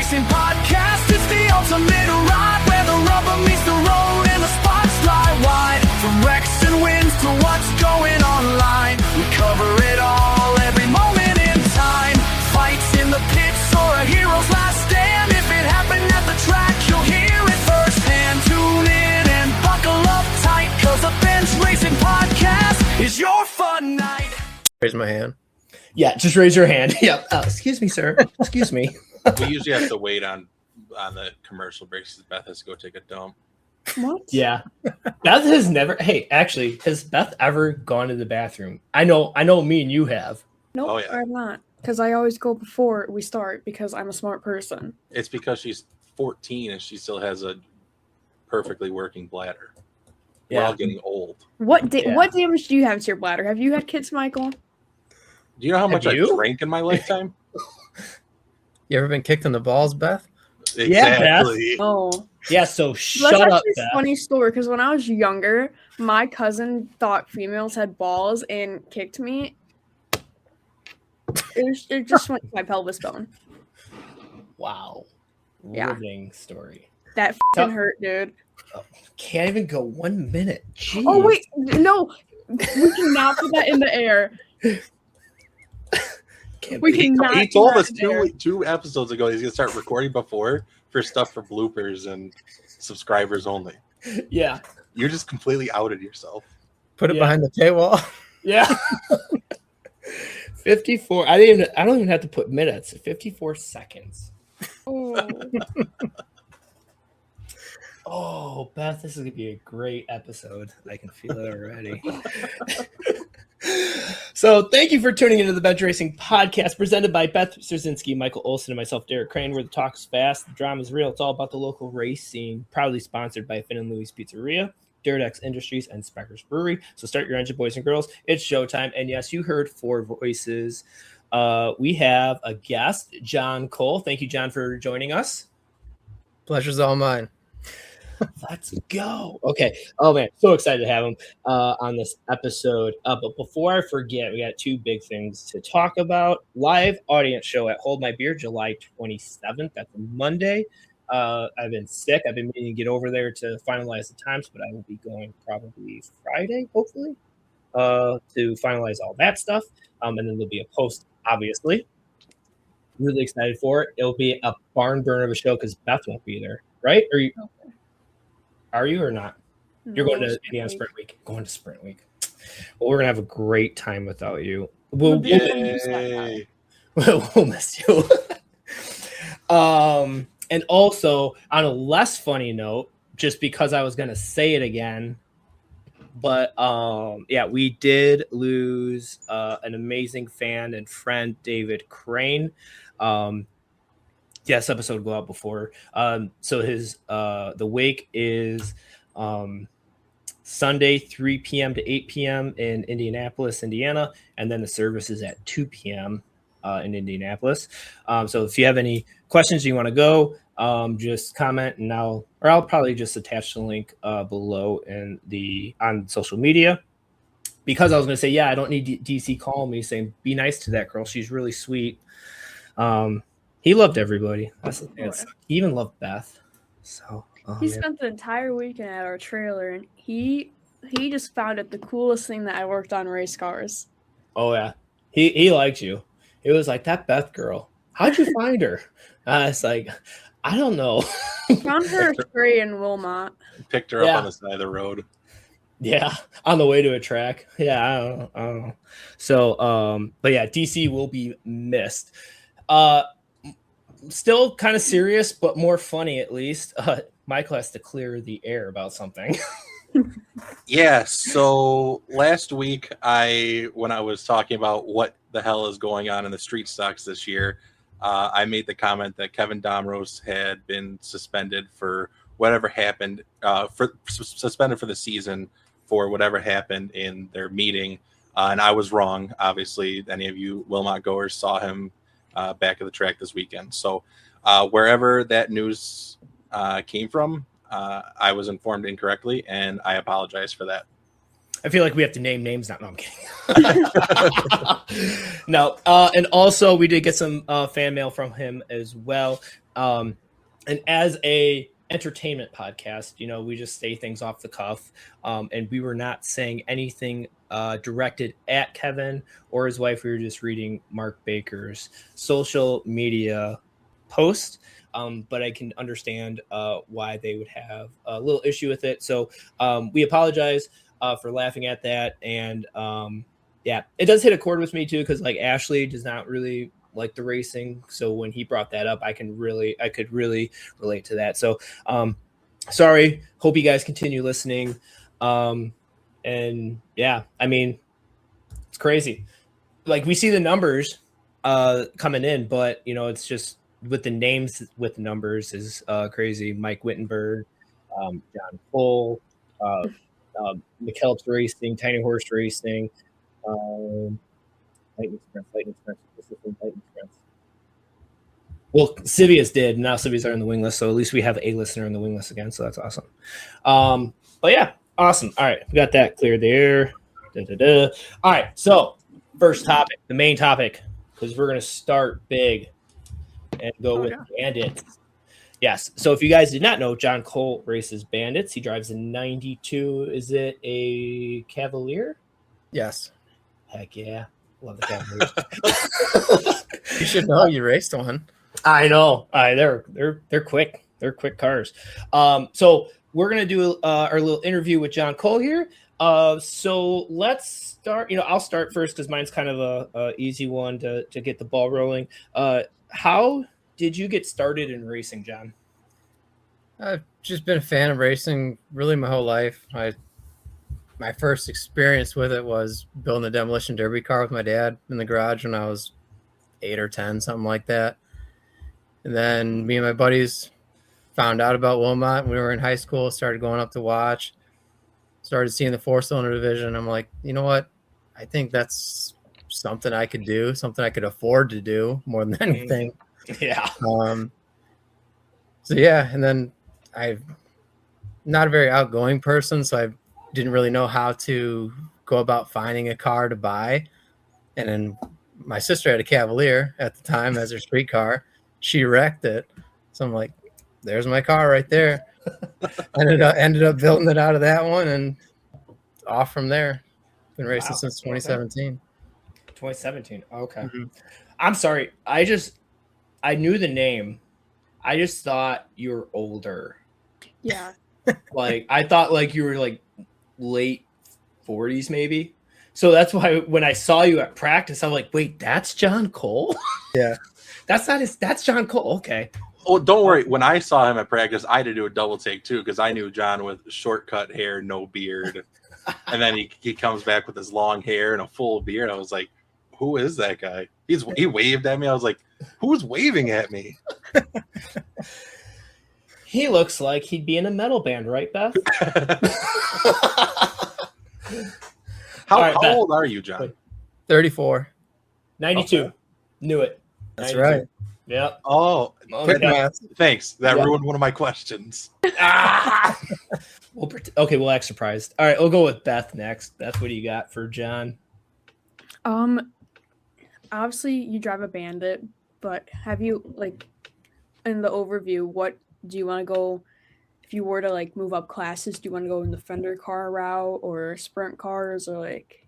Racing Podcast. It's the ultimate ride where the rubber meets the road and the spots fly wide. From wrecks and wins to what's going online, we cover it all every moment in time. Fights in the pits or a hero's last stand. If it happened at the track, you'll hear it firsthand. Tune in and buckle up tight, cause the Bench Racing Podcast is your fun night. Raise my hand. Yeah, just raise your hand. Yep. Excuse me, sir. Excuse me. We usually have to wait on the commercial breaks because Beth has to go take a dump. What? Yeah. Beth has never. Hey, actually, has Beth ever gone to the bathroom? I know. Me and you have. Nope, Oh, yeah. I'm not. Because I always go before we start because I'm a smart person. It's because she's 14 and she still has a perfectly working bladder. We're all getting old. What damage do you have to your bladder? Have you had kids, Michael? Do you know how much I you? drank in my lifetime? You ever been kicked in the balls, Beth? Exactly. Oh. Yeah. So That's shut up, actually Beth. a funny story because when I was younger, my cousin thought females had balls and kicked me. It just went to my pelvis bone. Wow. Yeah. Riveting story. That f***ing hurt, dude. Can't even go 1 minute. Jeez. Oh, wait. No. We cannot put that in the air. We cannot. He told put us that in the air. two episodes ago he's going to start recording before for stuff for bloopers and subscribers only. Yeah. You're just completely outed yourself. Put it Yeah. behind the paywall. Yeah. 54. I don't even have to put minutes. 54 seconds. Oh. Oh, Beth, this is gonna be a great episode. I can feel it already. So thank you for tuning into the Bench Racing Podcast, presented by Beth Strzezinski, Michael Olson, and myself, Derek Crane, where the talk's fast, the drama's real. It's all about the local race scene. Proudly sponsored by Finn and Louie's Pizzeria, Dirtex Industries, and Speckers Brewery. So start your engine, boys and girls. It's showtime. And yes, you heard 4 voices. We have a guest, John Cole. Thank you, John, for joining us. Pleasure's all mine. Let's go. Okay. Oh, man. So excited to have him on this episode. But before I forget, we got 2 big things to talk about. Live audience show at Hold My Beer, July 27th. That's a Monday. I've been sick. I've been meaning to get over there to finalize the times, but I will be going probably Friday, hopefully, to finalize all that stuff. And then there'll be a post, obviously. Really excited for it. It'll be a barn burner of a show because Beth won't be there, right? Are you or not? You're going to Indiana Sprint Week. Going to Sprint Week. Well, we're gonna have a great time without you. We'll miss you. And also on a less funny note, just because I was gonna say it again, but yeah, we did lose an amazing fan and friend, David Crane. Yes, episode will go out before. So his the wake is Sunday 3 p.m. to 8 p.m. in Indianapolis, Indiana, and then the service is at 2 p.m. In Indianapolis. So if you have any questions you want to go, just comment, and I'll probably just attach the link below on social media. Because I was going to say, yeah, I don't need DC calling me saying, be nice to that girl. She's really sweet. He loved everybody. He even loved Beth. So He spent the entire weekend at our trailer, and he just found it the coolest thing that I worked on race cars. Oh yeah, he liked you. It was like, that Beth girl. How'd you find her? It's like, I don't know. Found her stray in Wilmot. Picked her up on the side of the road. Yeah, on the way to a track. Yeah, I don't know. So, but yeah, DC will be missed. Still kind of serious, but more funny at least. Michael has to clear the air about something. Yeah, so last week when I was talking about what the hell is going on in the street stocks this year, I made the comment that Kevin Domros had been suspended for whatever happened, suspended for the season for whatever happened in their meeting. And I was wrong. Obviously, any of you Wilmot goers saw him back at the track this weekend. So wherever that news came from, I was informed incorrectly, and I apologize for that. I feel like we have to name names. No, I'm kidding. No. And also we did get some fan mail from him as well. And as a entertainment podcast, we just say things off the cuff. And we were not saying anything directed at Kevin or his wife. We were just reading Mark Baker's social media post. But I can understand why they would have a little issue with it. So we apologize for laughing at that. And it does hit a chord with me too, because like Ashley does not really like the racing. So when he brought that up, I could really relate to that. So sorry, hope you guys continue listening. And yeah, I mean, it's crazy. Like we see the numbers coming in, but it's just with the names with numbers is crazy. Mike Wittenberg, John Cole, McKellips Racing, Tiny Horse Racing, Lightning Sprint. Well, Civius did. Now Civius are in the wingless, so at least we have a listener in the wingless again, so that's awesome. But yeah, awesome. All right, we got that cleared there. All right, so first topic, the main topic, because we're going to start big and go with Bandits. Yes, so if you guys did not know, John Cole races Bandits. He drives a 92. Is it a Cavalier? Yes. Heck yeah. Love the Cavaliers. You should know you raced one. I know. They're quick. They're quick cars. So we're gonna do our little interview with John Cole here. So let's start. I'll start first because mine's kind of a easy one to get the ball rolling. How did you get started in racing, John? I've just been a fan of racing really my whole life. My first experience with it was building a demolition derby car with my dad in the garage when I was 8 or 10, something like that. And then me and my buddies found out about Wilmot when we were in high school, started going up to watch, started seeing the 4-cylinder division. I'm like, you know what? I think that's something I could do, something I could afford to do more than anything. Yeah. So yeah, and then I'm not a very outgoing person, so I didn't really know how to go about finding a car to buy. And then my sister had a Cavalier at the time as her street car. She wrecked it. So I'm like, there's my car right there. ended up building it out of that one and off from there. Been racing since 2017. 2017. Okay. Mm-hmm. I'm sorry. I knew the name. I just thought you were older. Yeah. Like I thought like you were like late 40s maybe. So that's why when I saw you at practice, I'm like, wait, that's John Cole? Yeah. That's John Cole. Okay. Oh, don't worry. When I saw him at practice, I had to do a double take too, because I knew John with shortcut hair, no beard. And then he comes back with his long hair and a full beard. I was like, who is that guy? He waved at me. I was like, who's waving at me? He looks like he'd be in a metal band, right, Beth? How old are you, John? 34. 92. Okay. Knew it. That's 92. right. Yep. Oh, thanks. That Yeah. ruined one of my questions. We'll act surprised. All right, we'll go with Beth next. Beth, what do you got for John? Obviously you drive a Bandit, but have you, like, in the overview, what do you want to go, if you were to like move up classes, do you want to go in the fender car route or sprint cars, or like?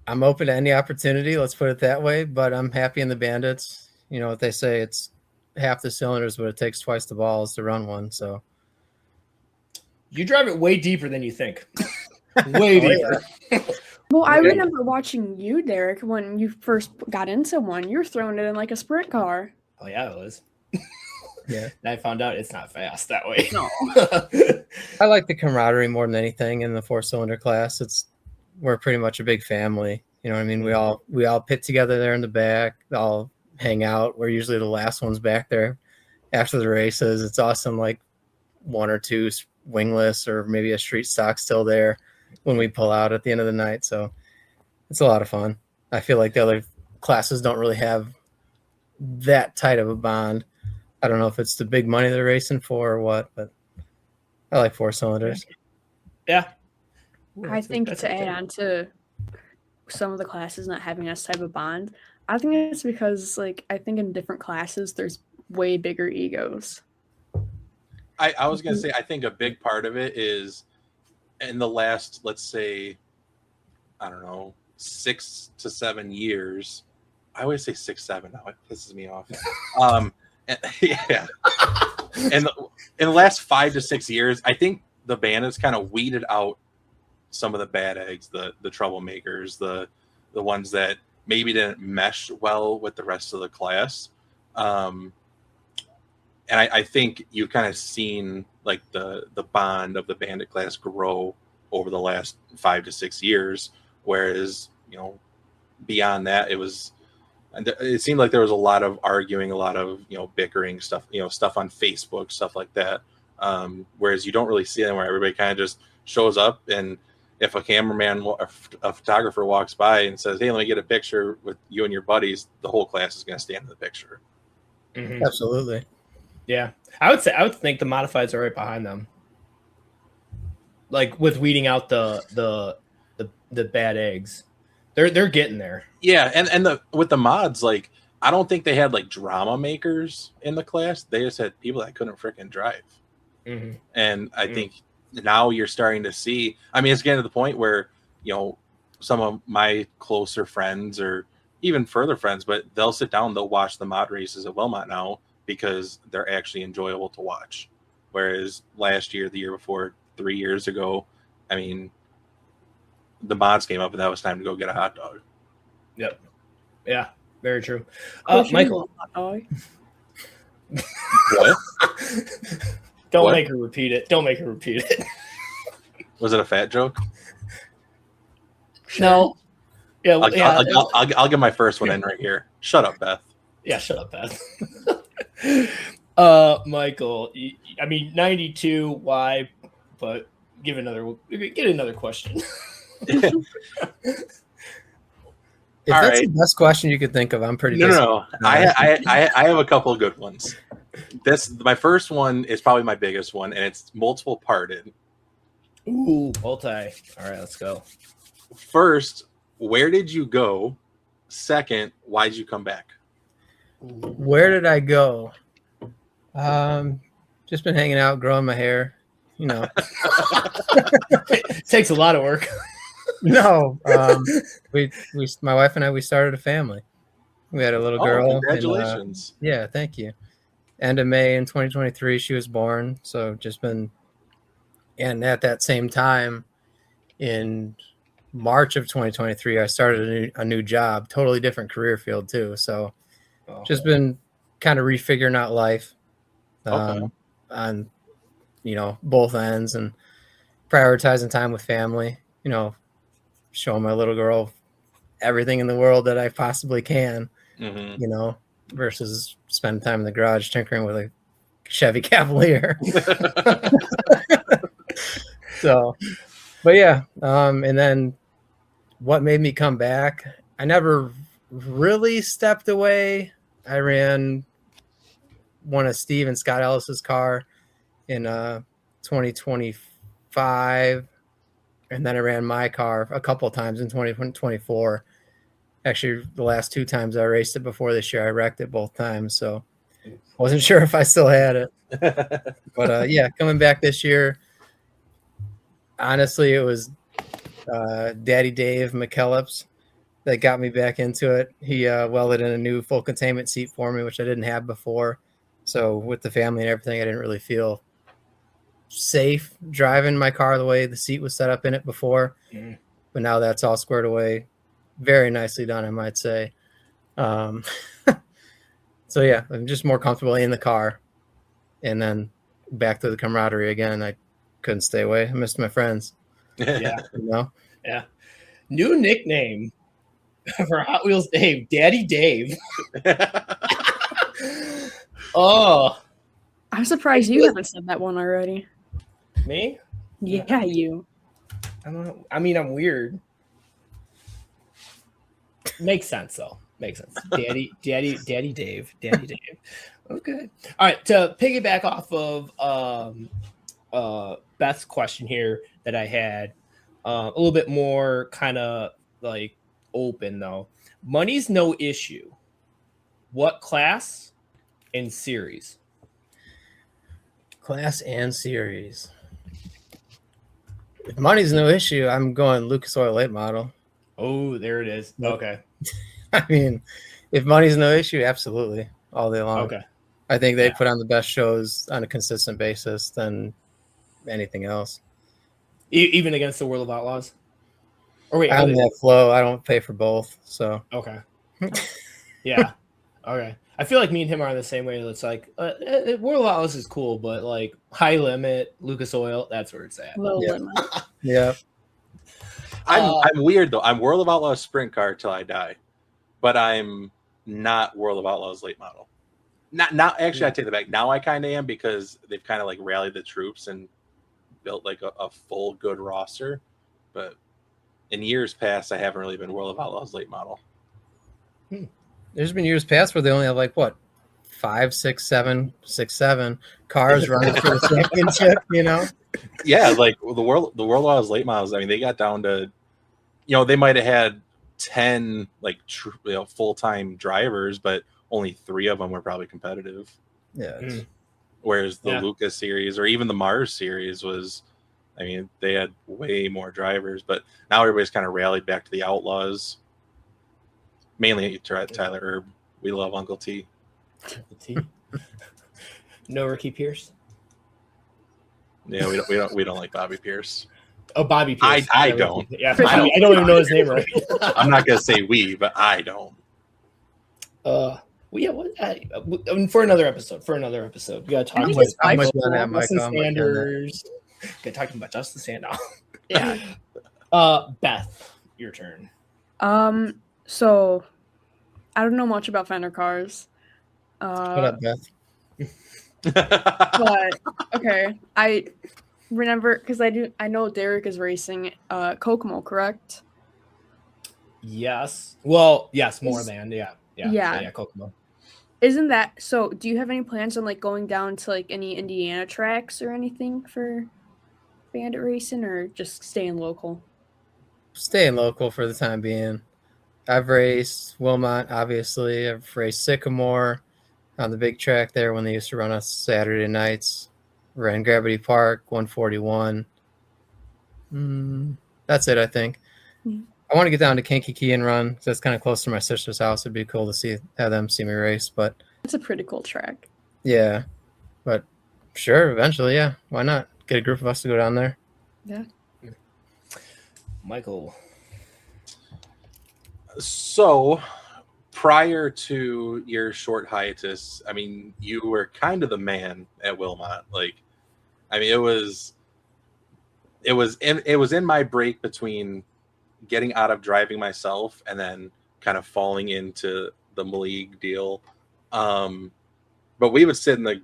I'm open to any opportunity, let's put it that way, but I'm happy in the Bandits. You know what they say, it's half the cylinders, but it takes twice the balls to run one. So you drive it way deeper than you think. Way deeper. Well, I remember watching you, Derek, when you first got into one. You were throwing it in like a sprint car. Oh yeah, it was. Yeah. And I found out it's not fast that way. No. I like the camaraderie more than anything in the 4-cylinder class. We're pretty much a big family. You know what I mean? We all pit together there in the back, all hang out. We're usually the last ones back there after the races. It's awesome, like 1 or 2 wingless or maybe a street stock still there when we pull out at the end of the night. So it's a lot of fun. I feel like the other classes don't really have that tight of a bond. I don't know if it's the big money they're racing for or what, but I like 4 cylinders. Yeah. I think to add on to some of the classes not having this type of bond, I think it's because like I think in different classes there's way bigger egos. I was gonna say I think a big part of it is in the last, let's say, I don't know, 6 to 7 years. I always say 6, 7 now. It pisses me off. Yeah. And in the last 5 to 6 years, I think the band has kind of weeded out some of the bad eggs, the troublemakers, the ones that maybe didn't mesh well with the rest of the class. And I think you've kind of seen like the bond of the bandit class grow over the last 5 to 6 years. Whereas, beyond that, it seemed like there was a lot of arguing, a lot of, bickering stuff, stuff on Facebook, stuff like that. Whereas you don't really see it where everybody kind of just shows up, and if a cameraman, a photographer walks by and says, "Hey, let me get a picture with you and your buddies," the whole class is going to stand in the picture. Mm-hmm. Absolutely. Yeah, I would think the modifieds are right behind them, like with weeding out the bad eggs. They're getting there. Yeah, and with the mods, like I don't think they had like drama makers in the class. They just had people that couldn't freaking drive. Mm-hmm. And I think now you're starting to see. I mean, it's getting to the point where some of my closer friends or even further friends, but they'll sit down, they'll watch the mod races at Wilmot now because they're actually enjoyable to watch. Whereas last year, the year before, 3 years ago, I mean, the mods came up and that was time to go get a hot dog. Yep. Yeah, very true. Coach, Michael. What? Don't make her repeat it. Don't make her repeat it. Was it a fat joke? No. Yeah, I'll get my first one in right here. Shut up, Beth. Yeah, shut up, Beth. Michael, I mean 92. Why? But get another question. If All that's right. the best question you could think of, I'm pretty. No. I have a couple of good ones. My first one is probably my biggest one, and it's multiple parted. Ooh, multi. All right, let's go. First, where did you go? Second, why did you come back? Where did I go? Just been hanging out, growing my hair. It takes a lot of work. No, my wife and I, we started a family. We had a little girl. Congratulations! Yeah, thank you. End of May in 2023, she was born. So just been, and at that same time, in March of 2023, I started a new job, totally different career field too. So just been kind of refiguring out life on both ends and prioritizing time with family. Showing my little girl everything in the world that I possibly can. Mm-hmm. Versus spending time in the garage tinkering with a Chevy Cavalier. So, but yeah. And then what made me come back? I never really stepped away. I ran one of Steve and Scott Ellis's car in 2025. And then I ran my car a couple of times in 2024. Actually, the last 2 times I raced it before this year, I wrecked it both times. So I wasn't sure if I still had it. But yeah, coming back this year, honestly, it was Daddy Dave McKellips that got me back into it. He welded in a new full containment seat for me, which I didn't have before. So with the family and everything, I didn't really feel safe driving my car the way the seat was set up in it before. But now that's all squared away. Very nicely done, I might say. So yeah, I'm just more comfortable in the car. And then back to the camaraderie again. I couldn't stay away. I missed my friends. Yeah. Yeah. New nickname for Hot Wheels Dave, Daddy Dave. Oh, I'm surprised you haven't said that one already. me? Yeah, you. I don't know. I mean, I'm weird. Makes sense though. Makes sense. Daddy Dave. Okay. All right. To piggyback off of Beth's question here that I had, A little bit more kind of like open though. Money's no issue. What class and series? Class and series. If money's no issue, I'm going Lucas Oil late model. Oh, there it is. Okay. I mean, if money's no issue, absolutely, all day long. Okay. I think they put on the best shows on a consistent basis than anything else. Even against the World of Outlaws? Or wait, I'm that flow. I don't pay for both, so okay. Yeah. Okay. I feel like me and him are the same way. It's like World of Outlaws is cool, but like High Limit, Lucas Oil, that's where it's at. Low limit. yeah. I'm weird though. I'm World of Outlaws sprint car till I die, but I'm not World of Outlaws late model. Not now. Actually, I take it back. Now I kind of am because they've kind of like rallied the troops and built like a full good roster. But in years past, I haven't really been World of Outlaws late model. There's been years past where they only have like what 5, 6, 7, 6, 7 cars running for the championship. You know? Yeah, like the World of Outlaws late models. I mean, they got down to, they might have had 10 like full-time drivers, but only 3 of them were probably competitive. Yeah. Whereas the Lucas series or even the Mars series was, I mean, they had way more drivers, but now everybody's kind of rallied back to the Outlaws. Mainly Tyler Erb. We love Uncle T. Uncle T. No Ricky Pierce. Yeah, we don't like Bobby Pierce. Oh, Bobby Pierce. I don't. Yeah, I don't even know his name right. I'm not gonna say we, but I don't. For another episode. We gotta talk about Justin Sanders. Gotta talk about Justin Sanders. Yeah. Beth, your turn. So I don't know much about fender cars. What up, Beth? But okay, I remember because I know Derek is racing Kokomo, correct? Yes. Well, yes, more than yeah, Kokomo. Isn't that so? Do you have any plans on like going down to like any Indiana tracks or anything for bandit racing, or just staying local? Staying local for the time being. I've raced Wilmot, obviously. I've raced Sycamore on the big track there when they used to run us Saturday nights. Ran Gravity Park, 141. That's it, I think. I want to get down to Kankakee and run because that's kind of close to my sister's house. It'd be cool to have them see me race. But it's a pretty cool track. Yeah, but sure, eventually, yeah. Why not? Get a group of us to go down there. Yeah. Michael. So, prior to your short hiatus, I mean, you were kind of the man at Wilmot. Like, I mean, it was in my break between getting out of driving myself and then kind of falling into the Maligue deal. But we would sit in the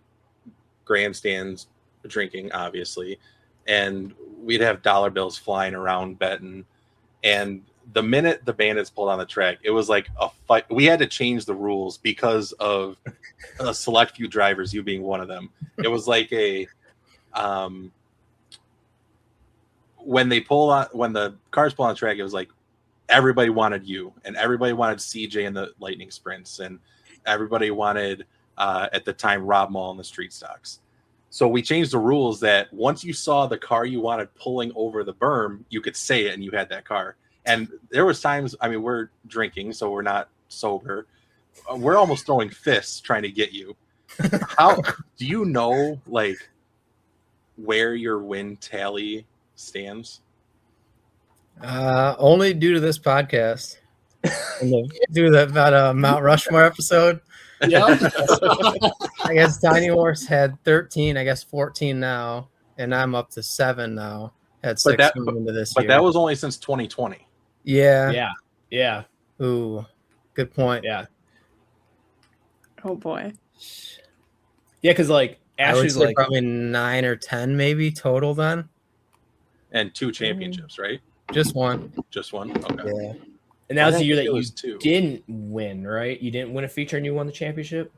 grandstands drinking, obviously, and we'd have dollar bills flying around betting. And the minute the Bandits pulled on the track, it was like a fight. We had to change the rules because of a select few drivers, you being one of them. It was like when the cars pull on the track, it was like everybody wanted you, and everybody wanted CJ in the Lightning Sprints, and everybody wanted at the time Rob Mall in the Street Stocks. So we changed the rules that once you saw the car you wanted pulling over the berm, you could say it and you had that car. And there was times, I mean, we're drinking, so we're not sober. We're almost throwing fists trying to get you. How do you know, like, where your win tally stands? Only due to this podcast. Due to that Mount Rushmore episode. Yeah. I guess Tiny Horse had 13, I guess 14 now, and I'm up to 7 now. Had 6 coming into this year. But that was only since 2020. Yeah. Yeah. Ooh, good point. Yeah. Oh boy. Yeah, because like Ashley's like probably 9 or 10 maybe total then. And 2 championships, right? Just one. Just one? Okay. Yeah. And that was the year that you 2. didn't win, right? You didn't win a feature and you won the championship?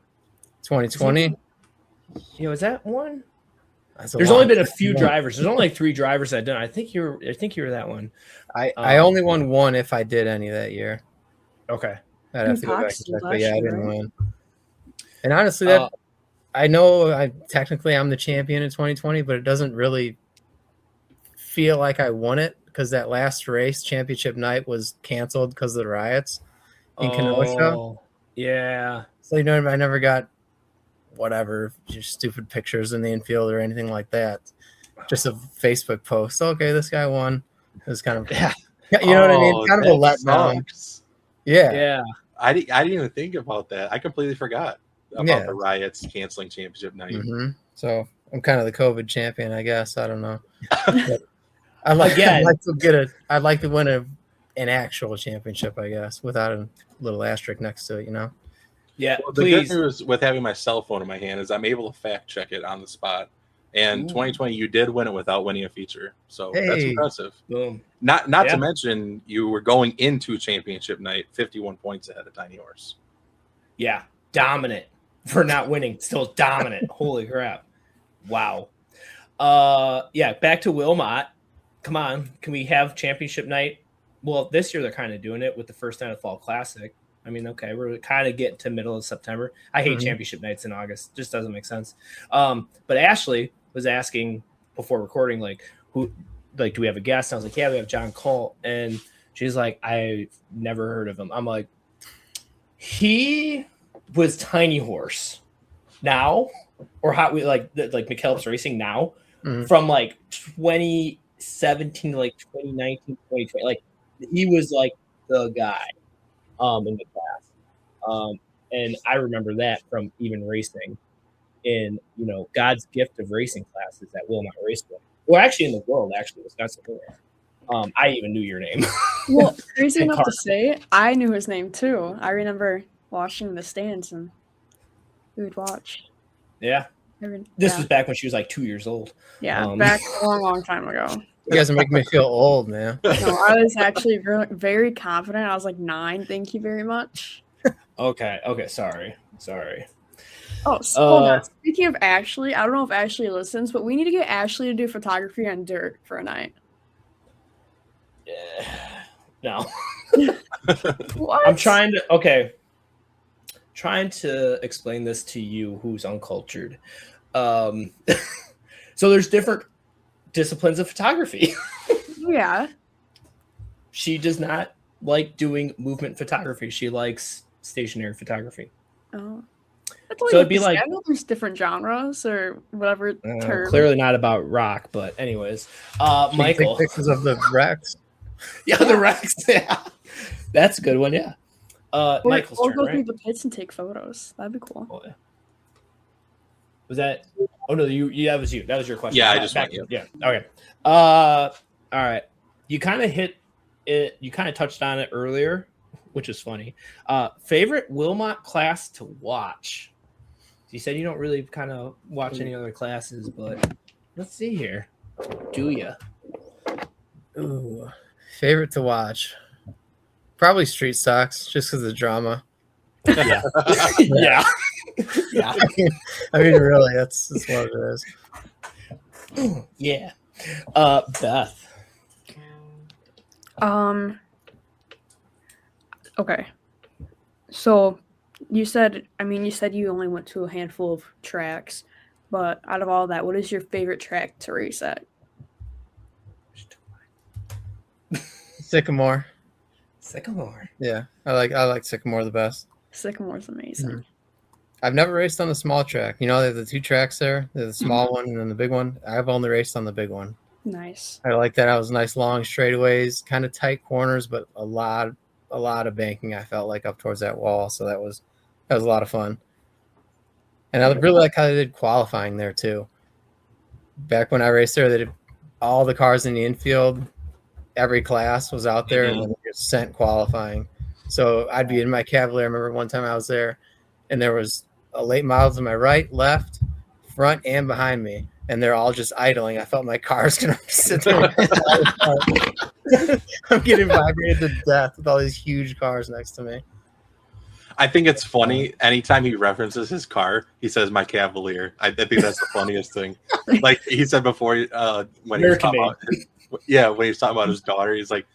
2020? Was that one? There's only been a few drivers. There's only like 3 drivers that done. I think you were that one. I only won one if I did any that year. Okay. I'd have to go back and check, but yeah, I didn't Right? win. And honestly, that I know technically I'm the champion in 2020, but it doesn't really feel like I won it because that last race, championship night, was canceled because of the riots in Kenosha. Yeah. So you know, I never got whatever just stupid pictures in the infield or anything like that. Just a Facebook post. Okay, this guy won. It was kind of you know what I mean? Kind of a letdown. Yeah. I didn't even think about that. I completely forgot about the riots canceling championship night. Mm-hmm. So I'm kind of the COVID champion, I guess. I don't know. I'd like to win an actual championship, I guess, without a little asterisk next to it, you know? Yeah. Well, the good news with having my cell phone in my hand is I'm able to fact check it on the spot. And 2020, you did win it without winning a feature. So that's impressive. Boom. Not to mention you were going into championship night 51 points ahead of Tiny Horse. Yeah. Dominant for not winning. Still dominant. Holy crap. Wow. Back to Wilmot. Come on. Can we have championship night? Well, this year they're kind of doing it with the first night of Fall Classic. I mean, okay, we're kind of getting to middle of September. I hate championship nights in August. Just doesn't make sense. But Ashley was asking before recording, do we have a guest? And I was like, yeah, we have John Colt. And she's like, I've never heard of him. I'm like, he was Tiny Horse now, or how we like McKellips Racing now from 2017 to 2019, 2020. He was the guy in the class. And I remember that from even racing in, God's gift of racing classes at Wilmot Raceway. Well, actually in the world, Wisconsin Wingless. I even knew your name. Well, crazy enough to say, I knew his name too. I remember watching the stands and we would watch. Yeah. This was back when she was 2 years old. Yeah, back a long time ago. You guys are making me feel old, man. No, I was actually very, very confident. I was 9. Thank you very much. Okay. Sorry. Oh, hold on. Speaking of Ashley, I don't know if Ashley listens, but we need to get Ashley to do photography on dirt for a night. Yeah. No. What? I'm trying to explain this to you who's uncultured. So there's different disciplines of photography. Yeah. She does not like doing movement photography. She likes stationary photography. Oh. So it'd be I know there's different genres or whatever term. Clearly not about rock, but anyways. Michael. Take pictures of the wrecks. Yeah, the wrecks. Yeah. That's a good one, yeah. Michael's or turn, go right? through the pits and take photos. That'd be cool. Oh, yeah. Was that? Oh no, that was you. That was your question. Yeah, I just went. Yeah. Okay. All right. You kind of hit it. You kind of touched on it earlier, which is funny. Favorite Wilmot class to watch? You said you don't really kind of watch any other classes, but let's see here. Do you? Ooh, favorite to watch? Probably Street Stocks, just because of the drama. Yeah. Yeah. Yeah. I mean, really, that's what it is. Yeah. Beth. Okay. So you said you only went to a handful of tracks, but out of all that, what is your favorite track to race at? Sycamore. Yeah. I like Sycamore the best. Sycamore's amazing. Mm-hmm. I've never raced on the small track. They have the 2 tracks there. There's the small one and then the big one. I've only raced on the big one. Nice. I like that. I was nice long straightaways, kind of tight corners, but a lot of banking. I felt like up towards that wall, so that was a lot of fun. And I really like how they did qualifying there too. Back when I raced there, they did all the cars in the infield. Every class was out there, and then they just sent qualifying. So I'd be in my Cavalier. I remember one time I was there, and there was a late model to my right, left, front, and behind me, and they're all just idling. I felt my car's gonna sit there. I'm getting vibrated to death with all these huge cars next to me. I think it's funny. Anytime he references his car, he says "my Cavalier." I think that's the funniest thing. Like he said before, when he was talking about, when he was talking about his daughter, he's like,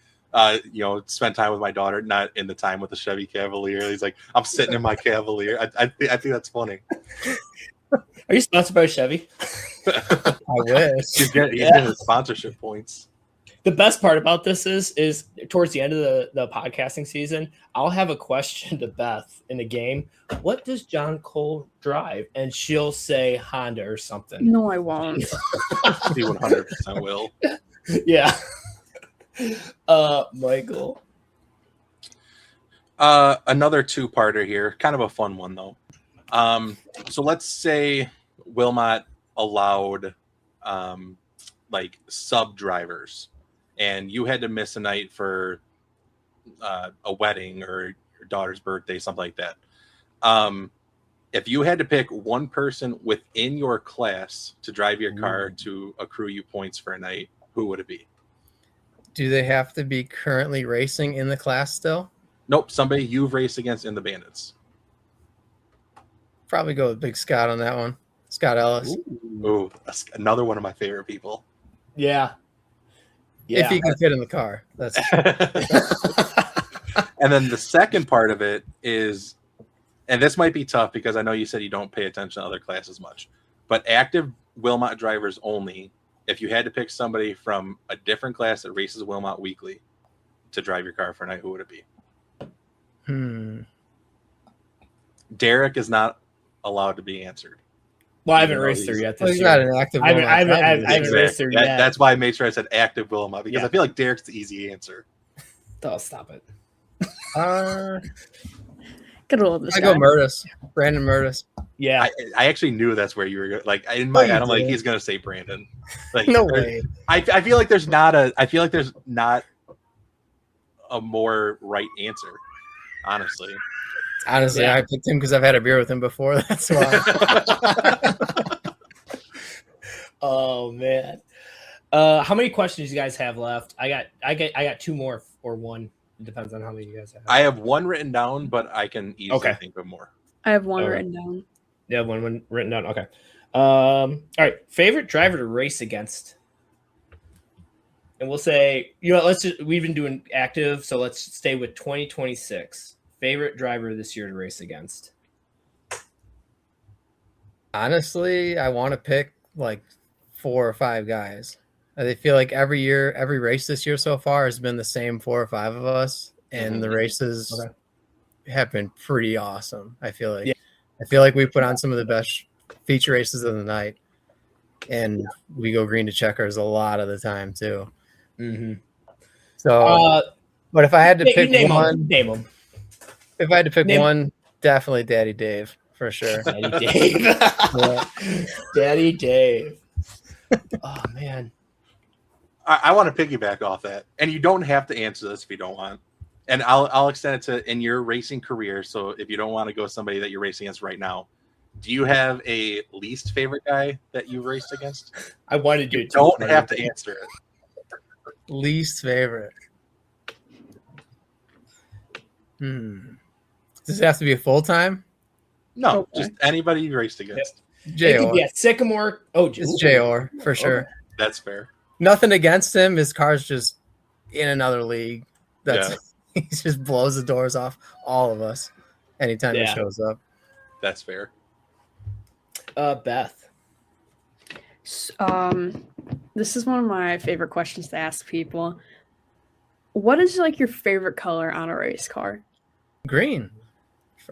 spend time with my daughter, not in the time with the Chevy Cavalier. He's like, I'm sitting in my Cavalier. I think that's funny. Are you sponsored by Chevy? I wish. He's getting his sponsorship points. The best part about this is towards the end of the podcasting season, I'll have a question to Beth in the game. What does John Cole drive? And she'll say Honda or something. No, I won't. He 100% will. Yeah. Michael. Another two-parter here. Kind of a fun one, though. So let's say Wilmot allowed sub drivers, and you had to miss a night for a wedding or your daughter's birthday, something like that. If you had to pick one person within your class to drive your car to accrue you points for a night, who would it be? Do they have to be currently racing in the class still? Nope, somebody you've raced against in the Bandits. Probably go with Big Scott on that one. Scott Ellis. Ooh, that's another one of my favorite people. Yeah. If he can fit in the car. That's And then the second part of it is, and this might be tough because I know you said you don't pay attention to other classes much, but active Wilmot drivers only, if you had to pick somebody from a different class that races Wilmot weekly to drive your car for a night, who would it be? Derek is not allowed to be answered. Well, I haven't raced her yet this he's year. not an active I haven't raced her yet. That's why I made sure I said active Wilmot, because I feel like Derek's the easy answer. Oh, stop it. Get a hold of this I guy. go Murtis. Brandon Murtis. Yeah. I actually knew that's where you were going. Like in my head, I'm like, he's gonna say Brandon. Like, No way. I feel like there's not a more right answer, honestly. Honestly, I picked him because I've had a beer with him before. That's why. Oh man. How many questions you guys have left? I got two more or one. It depends on how many you guys have. I have one written down, but I can easily think of more. I have one written down. Yeah, one written down. Okay. All right. Favorite driver to race against? And we'll say, we've been doing active, so let's stay with 2026. Favorite driver this year to race against? Honestly, I want to pick like 4 or 5 guys. I feel like every year, every race this year so far has been the same 4 or 5 of us, and the races have been pretty awesome. I feel like we put on some of the best feature races of the night, and we go green to checkers a lot of the time too. Mm-hmm. So, but if I had to pick name one, them. If I had to pick one, definitely Daddy Dave for sure. Daddy Dave. Daddy Dave. Oh man. I want to piggyback off that, and you don't have to answer this if you don't want. And I'll extend it to in your racing career. So if you don't want to go with somebody that you're racing against right now, do you have a least favorite guy that you've raced against? I wanted to. Don't have to answer it. Least favorite. Does it have to be a full time? No, just anybody you raced against. J.O. Yeah, Sycamore. Oh, it's J.O. for sure. Okay. That's fair. Nothing against him. His car's just in another league. He just blows the doors off all of us anytime he shows up. That's fair. Beth. This is one of my favorite questions to ask people. What is like your favorite color on a race car? Green,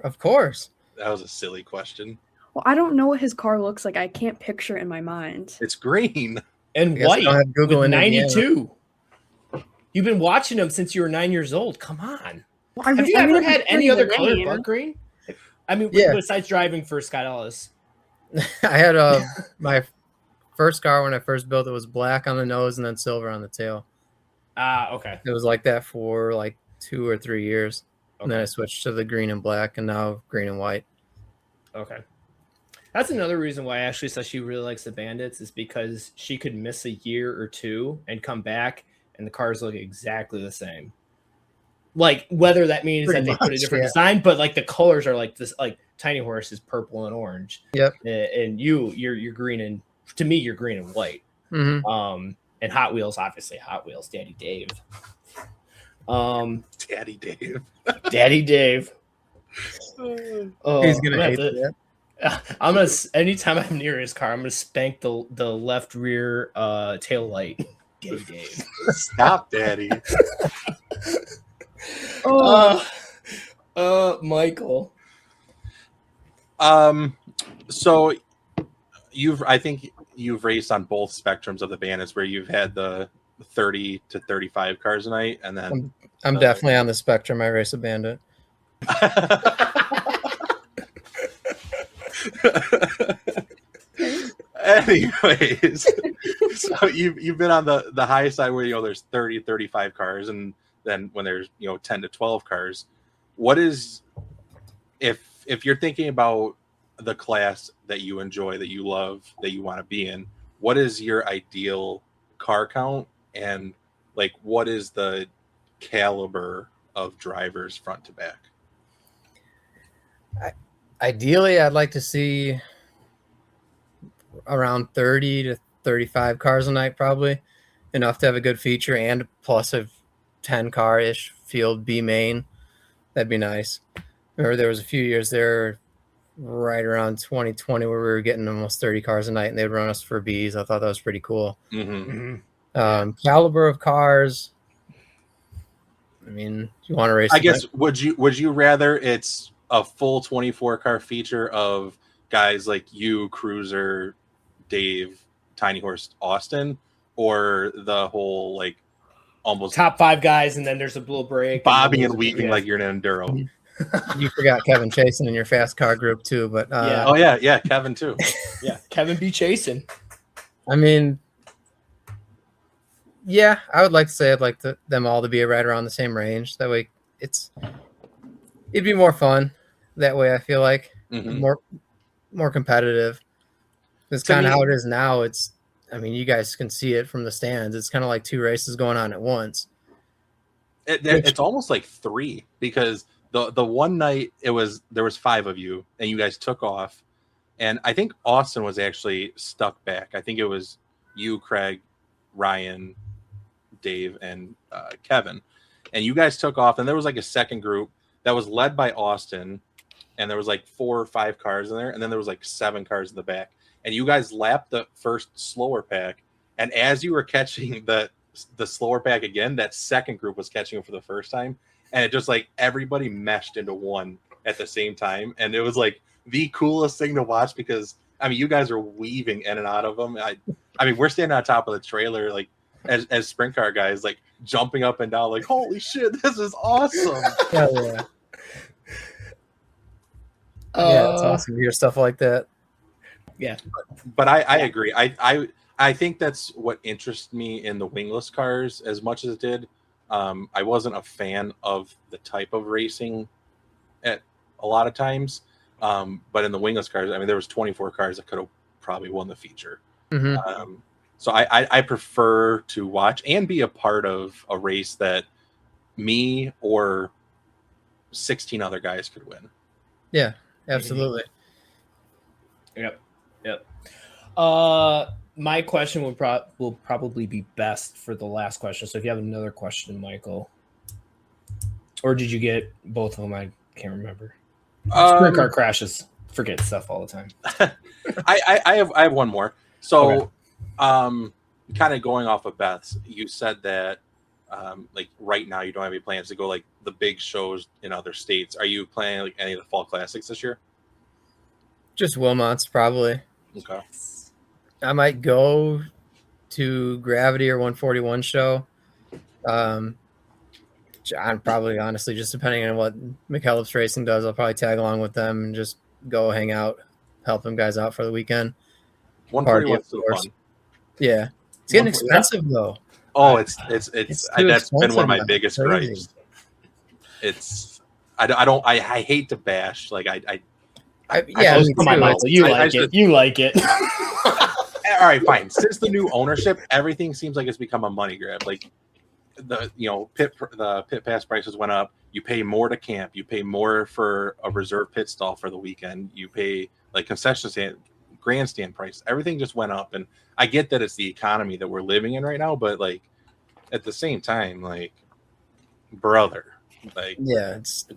of course. That was a silly question. Well, I don't know what his car looks like. I can't picture it in my mind. It's green and white. Have Google with in 92. Indiana. You've been watching him since you were 9 years old. Come on. Well, have you ever had any other color but green? I mean, besides driving for Scott Ellis. I had my first car when I first built it was black on the nose and then silver on the tail. Okay. It was like that for like 2 or 3 years. Okay. And then I switched to the green and black and now green and white. Okay. That's another reason why Ashley says she really likes the Bandits is because she could miss a year or two and come back and the cars look exactly the same. Like whether that means Pretty that they put a much, different yeah. design, but like the colors are like this, like Tiny Horse is purple and orange. Yep. And you're green and to me you're green and white. Mm-hmm. And Hot Wheels, obviously Hot Wheels, Daddy Dave. Daddy Dave. Daddy Dave. Oh, He's gonna hate to, that. I'm gonna anytime I'm near his car, I'm gonna spank the left rear tail light. Daddy Dave. Stop, Daddy. Michael. So I think you've raced on both spectrums of the bandits where you've had the 30 to 35 cars a night, and then I'm definitely on the spectrum. I race a bandit. Anyways, so you've been on the high side where there's 30 35 cars, and then when there's 10 to 12 cars. What is, if you're thinking about the class that you enjoy, that you love, that you want to be in, what is your ideal car count, and like what is the caliber of drivers front to back? Ideally, I'd like to see around 30 to 35 cars a night, probably enough to have a good feature and plus a 10 car-ish field B main. That'd be nice. Remember there was a few years there right around 2020 where we were getting almost 30 cars a night and they'd run us for Bs. I thought that was pretty cool. Caliber of cars, I mean, you want to race, I guess, would you rather it's a full 24 car feature of guys like you, Cruiser, Dave, Tiny Horse, Austin, or the whole like almost top 5 guys and then there's a little break, bobbing and weaving like you're an enduro? You forgot Kevin Chasen in your fast car group too, but yeah, Kevin too. Yeah, Kevin be chasing. I mean, yeah, I would like to say I'd like them all to be right around the same range. That way, it'd be more fun. That way, I feel like more competitive. It's kind of how it is now. I mean, you guys can see it from the stands. It's kind of like 2 races going on at once. It's almost like 3 because the one night there was 5 of you and you guys took off, and I think Austin was actually stuck back. I think it was you, Craig, Ryan, Dave, and Kevin, and you guys took off, and there was like a second group that was led by Austin, and there was like 4 or 5 cars in there, and then there was like 7 cars in the back, and you guys lapped the first slower pack, and as you were catching the slower pack again, that second group was catching them for the first time, and it just like everybody meshed into one at the same time, and it was like the coolest thing to watch because I mean you guys are weaving in and out of them. I mean we're standing on top of the trailer like as sprint car guys, like jumping up and down like holy shit, this is awesome. Hell yeah. Yeah, it's awesome to hear stuff like that. Yeah, but I agree. I think that's what interests me in the wingless cars as much as it did. I wasn't a fan of the type of racing at a lot of times, but in the wingless cars, I mean, there was 24 cars that could have probably won the feature. So I prefer to watch and be a part of a race that me or 16 other guys could win. Yeah, absolutely. Yep. My question will probably be best for the last question. So if you have another question, Michael, or did you get both of them? I can't remember. Sprint car crashes. Forget stuff all the time. I have one more. So, kind of going off of Beth's, you said that like right now you don't have any plans to go like the big shows in other states. Are you planning like any of the fall classics this year? Just Wilmot's probably. Okay. I might go to Gravity or 141 show. I'm probably honestly just depending on what McKellips Racing does, I'll probably tag along with them and just go hang out, help them guys out for the weekend. 141 is so fun. Yeah, it's getting expensive though. Oh, it's that's been one of my biggest gripes. I hate to bash like come on, Michael, you like it. All right, fine. Since the new ownership, everything seems like it's become a money grab. Like the pit pass prices went up. You pay more to camp. You pay more for a reserve pit stall for the weekend. You pay like concession stand, grandstand price. Everything just went up. And I get that it's the economy that we're living in right now, but like at the same time, like brother, like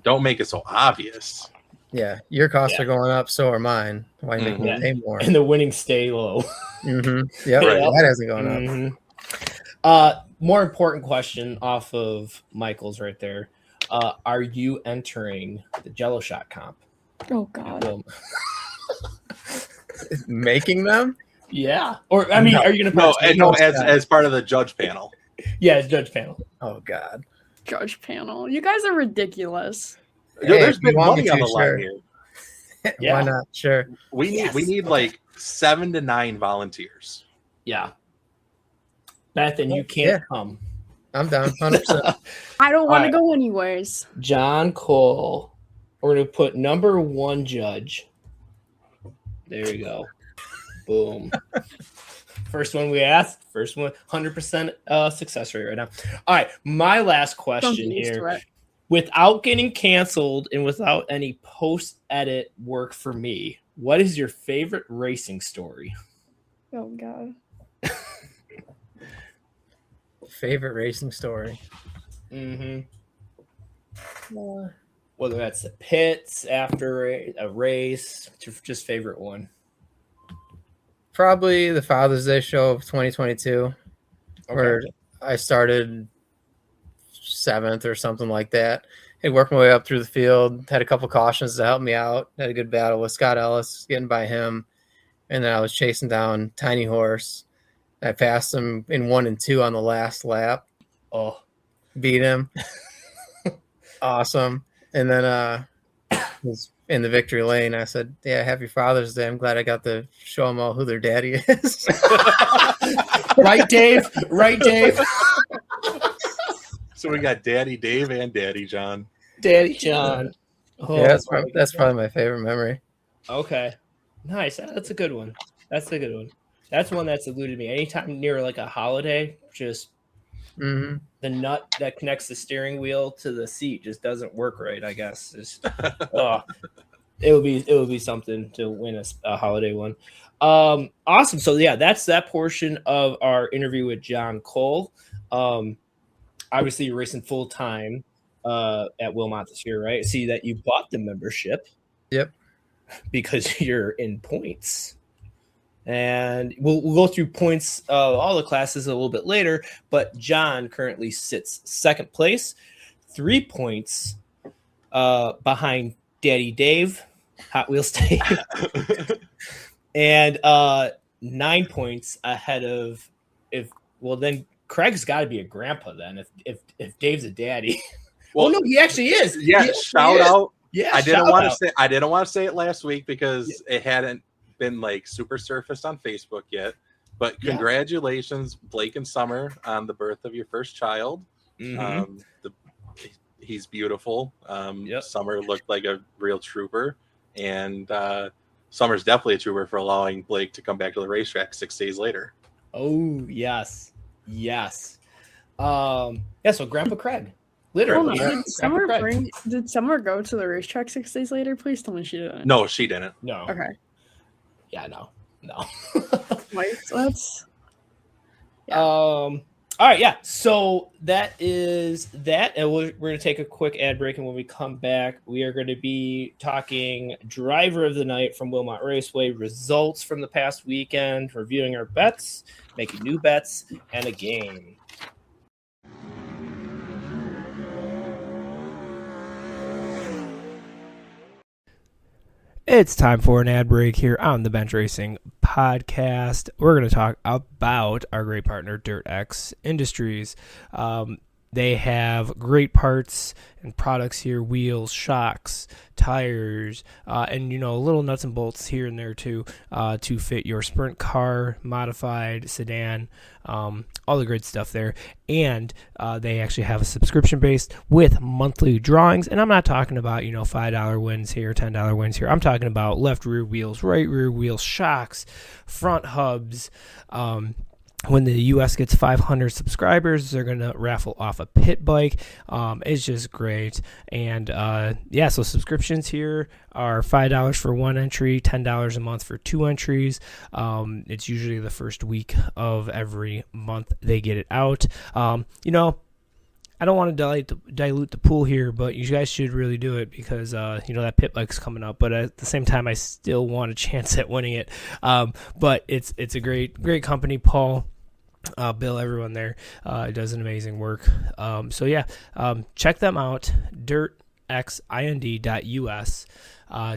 don't make it so obvious. Yeah, your costs are going up, so are mine. Why make me pay more? And the winnings stay low. Yeah, that hasn't gone up. More important question off of Michael's right there. Are you entering the Jello shot comp? Oh God. Making them? Yeah. Or I mean, are you gonna as part of the judge panel? Yeah, as judge panel. Oh God. Judge panel. You guys are ridiculous. There's big money on the line here. Yeah. Why not? Sure. We need like 7 to 9 volunteers. Yeah. Beth, and you can't come. I'm down 100%. I don't want to go anyways. John Cole. We're going to put number 1 judge. There you go. Boom. First one we asked. First one, 100% success rate right now. All right. My last question here. Without getting canceled and without any post-edit work for me, what is your favorite racing story? Oh, God. Favorite racing story? Whether that's the pits after a race, just favorite one. Probably the Father's Day show of 2022, where I started 7th or something like that. I worked my way up through the field, had a couple cautions to help me out, had a good battle with Scott Ellis, getting by him, and then I was chasing down Tiny Horse. I passed him in 1 and 2 on the last lap. Oh, beat him. Awesome. And then was in the victory lane. I said, yeah, happy Father's Day. I'm glad I got to show them all who their daddy is. Right, Dave? Right, Dave? So we got Daddy Dave and Daddy John. Daddy John. Oh, yeah, that's probably my favorite memory. Okay. Nice. That's a good one. That's a good one. That's one that's eluded me. Anytime near like a holiday, just the nut that connects the steering wheel to the seat just doesn't work right, I guess. It would be something to win a holiday one. Awesome. So yeah, that's that portion of our interview with John Cole. Obviously you're racing full time at Wilmot this year, right? See that you bought the membership. Yep. Because you're in points. And we'll go through points of all the classes a little bit later, but John currently sits 2nd place, 3 points behind Daddy Dave, Hot Wheels Dave, and 9 points ahead of then Craig's got to be a grandpa then if Dave's a daddy. Well, no, he actually is. Yeah, shout out. Yeah, I didn't want to say it last week because it hadn't been like super surfaced on Facebook yet, but congratulations, Blake and Summer, on the birth of your first child. He's beautiful. Summer looked like a real trooper, and Summer's definitely a trooper for allowing Blake to come back to the racetrack 6 days later. Oh yes. So Grandpa Craig, literally. Did Summer go to the racetrack 6 days later? Please tell me she didn't. No, she didn't. No. Okay. Yeah, no. Wait, so that's all right, yeah. So that is that, and we're going to take a quick ad break, and when we come back, we are going to be talking driver of the night from Wilmot Raceway, results from the past weekend, reviewing our bets, making new bets, and a game. It's time for an ad break here on the Bench Racing Podcast. We're going to talk about our great partner, DirtX Industries. They have great parts and products here, wheels, shocks, tires, and, little nuts and bolts here and there too, to fit your sprint car, modified, sedan, all the great stuff there. And they actually have a subscription base with monthly drawings. And I'm not talking about, $5 wins here, $10 wins here. I'm talking about left rear wheels, right rear wheels, shocks, front hubs, when the U.S. gets 500 subscribers, they're going to raffle off a pit bike. It's just great. And so subscriptions here are $5 for one entry, $10 a month for two entries. It's usually the first week of every month they get it out. I don't want to dilute the pool here, but you guys should really do it because, that pit bike's coming up. But at the same time, I still want a chance at winning it. But it's a great company. Paul, Bill, everyone there does an amazing work. Check them out, dirtxind.us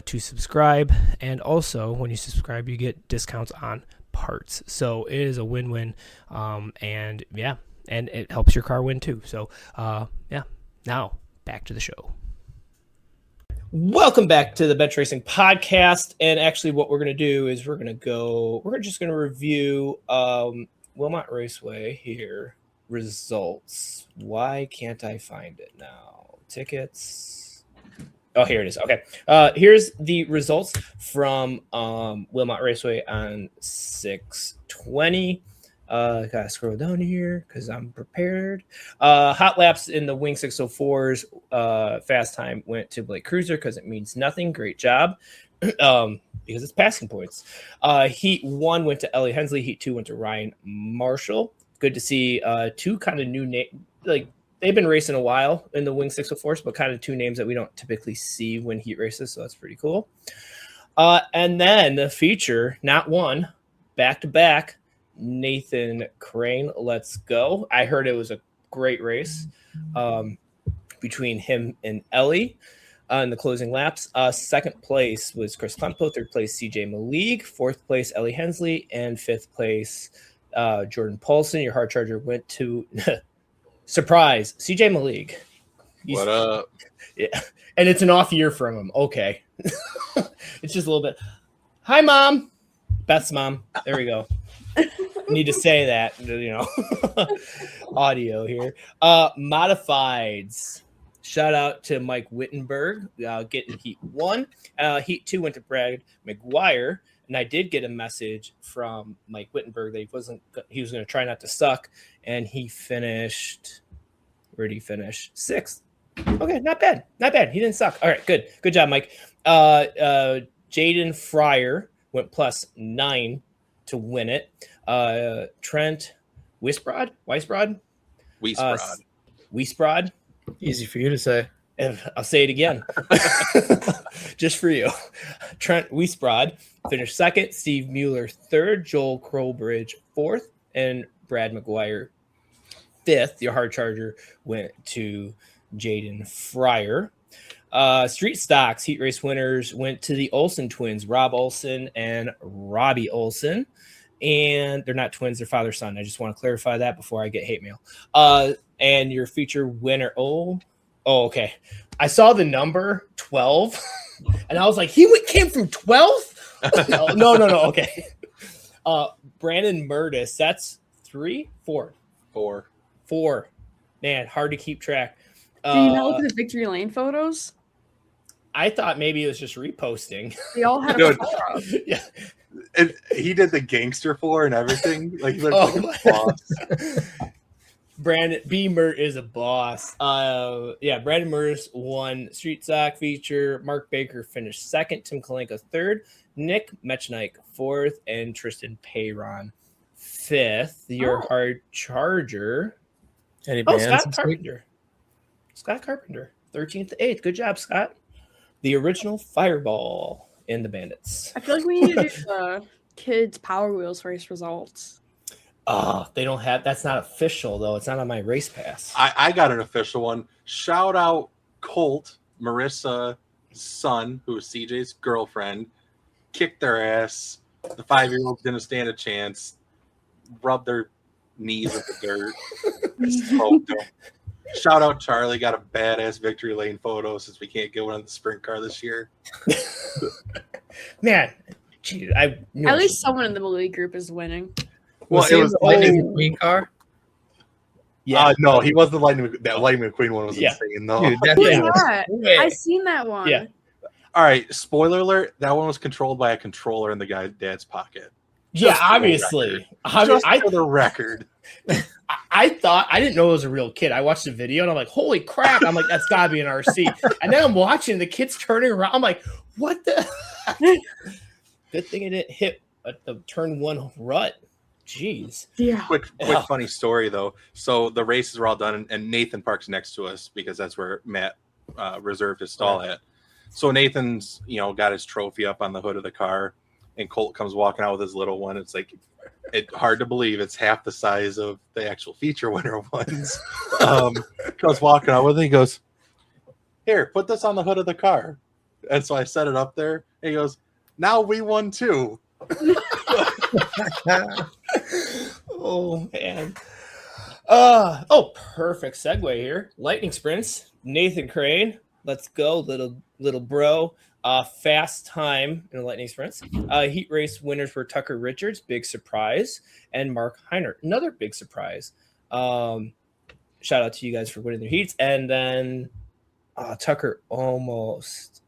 to subscribe. And also, when you subscribe, you get discounts on parts. So it is a win-win. And it helps your car win too. So, now back to the show. Welcome back to the Bench Racing Podcast. And actually, what we're going to do is we're just going to review Wilmot Raceway here. Results. Why can't I find it now? Tickets. Oh, here it is. Okay. Here's the results from Wilmot Raceway on 6/20. Gotta scroll down here because I'm prepared. Hot laps in the Wing 604's fast time went to Blake Cruiser because it means nothing. Great job. Because it's passing points. Heat 1 went to Ellie Hensley. Heat 2 went to Ryan Marshall. Good to see two kind of new names. Like, they've been racing a while in the Wing 604s, but kind of two names that we don't typically see when heat races, so that's pretty cool. And then the feature, not one, back-to-back, Nathan Crane, let's go. I heard it was a great race between him and Ellie in the closing laps. Second place was Chris Klempo, third place CJ Malik, fourth place Ellie Hensley, and fifth place Jordan Paulson. Your hard charger went to surprise CJ Malik. What up? Yeah, and it's an off year from him. Okay. It's just a little bit. Hi, Mom. Beth's mom. There we go. Need to say that, audio here. Modifieds. Shout out to Mike Wittenberg getting Heat 1. Heat 2 went to Brad McGuire, and I did get a message from Mike Wittenberg that he was going to try not to suck, and he finished. Where did he finish? 6th. Okay, not bad. He didn't suck. All right, good job, Mike. Jaden Fryer went +9 to win it. Trent Weisbrod. Easy for you to say. I'll say it again. Just for you. Trent Weisbrod finished 2nd. Steve Mueller 3rd. Joel Crowbridge 4th. And Brad McGuire 5th. Your hard charger went to Jaden Fryer. Street stocks heat race winners went to the Olsen twins, Rob Olsen and Robbie Olsen. And they're not twins, they're father son. I just want to clarify that before I get hate mail. And your feature winner, okay. I saw the number 12, and I was like, he came from 12th? No, okay. Brandon Murtis, that's 3, 4? 4. Man, hard to keep track. Do you not look at the victory lane photos? I thought maybe it was just reposting. They all had a photo. Yeah. And he did the gangster floor and everything. Like, he looked like a boss. Brandon B. Mert is a boss. Brandon Murtis won Street Stock feature. Mark Baker finished 2nd. Tim Kalenka 3rd. Nick Metchnike 4th. And Tristan Payron 5th. Your hard charger. Any bands? Scott Carpenter. 13th to 8th. Good job, Scott. The original Fireball in the Bandits. I feel like we need to do the kids' Power Wheels race results. They don't have. That's not official though. It's not on my race pass. I got an official one. Shout out Colt, Marissa's son, who was CJ's girlfriend, kicked their ass. The 5-year-old didn't stand a chance. Rubbed their knees with the dirt. Smoked them. Shout out Charlie, got a badass victory lane photo since we can't get one on the sprint car this year. Man, gee, at least someone in the Malik group is winning. Well, it was the Lightning McQueen car. Yeah, no, he was the Lightning McQueen one was insane though. Dude, I seen that one. Yeah. All right, spoiler alert, that one was controlled by a controller in the guy's dad's pocket. Yeah, Just for the obviously. Just for the record. I thought I didn't know it was a real kid. I watched the video and I'm like, holy crap. I'm like, that's gotta be an RC. And then I'm watching the kids turning around. I'm like, what the good thing it didn't hit at the turn one rut. Jeez. Yeah. Quick funny story though. So the races were all done and Nathan parks next to us because that's where Matt reserved his stall at. So Nathan's, got his trophy up on the hood of the car, and Colt comes walking out with his little one. It's like hard to believe it's half the size of the actual feature winner ones. Goes walking out with it. He goes, "Here, put this on the hood of the car." And so I set it up there. And he goes, "Now we won too." Oh man. Perfect segue here. Lightning sprints. Nathan Crane. Let's go, little bro. Fast time in the lightning sprints. Heat race winners were Tucker Richards, big surprise, and Mark Heiner, another big surprise. Shout out to you guys for winning their heats. And then Tucker almost.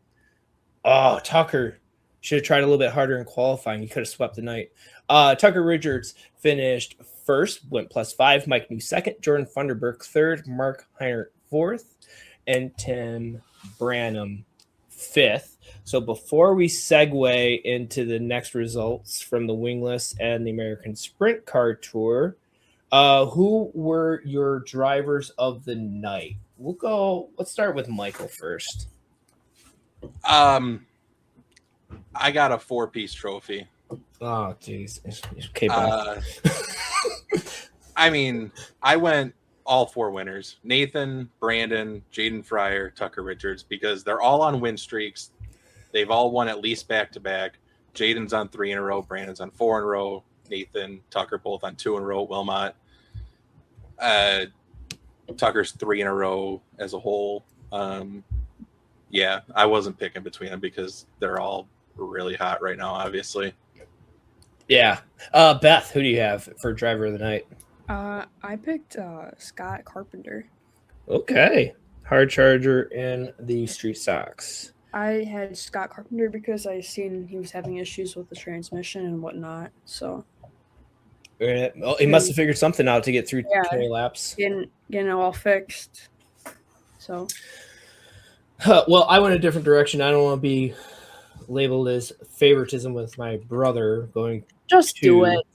Oh, Tucker should have tried a little bit harder in qualifying. He could have swept the night. Tucker Richards finished first, went +5. Mike New second. Jordan Funderburk third. Mark Heiner fourth. And Tim Branham fifth. So before we segue into the next results from the Wingless and the American Sprint Car Tour, who were your drivers of the night? Let's start with Michael first. I got a 4-piece trophy. Oh, jeez. Okay, bye. I mean, I went all 4 winners: Nathan, Brandon, Jaden Fryer, Tucker Richards, because they're all on win streaks. They've all won at least back-to-back. Jaden's on 3 in a row. Brandon's on 4 in a row. Nathan, Tucker both on 2 in a row. Wilmot. Tucker's 3 in a row as a whole. Yeah, I wasn't picking between them because they're all really hot right now, obviously. Yeah. Beth, who do you have for driver of the night? I picked Scott Carpenter. Okay. Hard charger in the Street Stocks. I had Scott Carpenter because I seen he was having issues with the transmission and whatnot. So Well, he must have figured something out to get through 20 laps. getting it all fixed. So Well, I went a different direction. I don't want to be labeled as favoritism with my brother going just do it.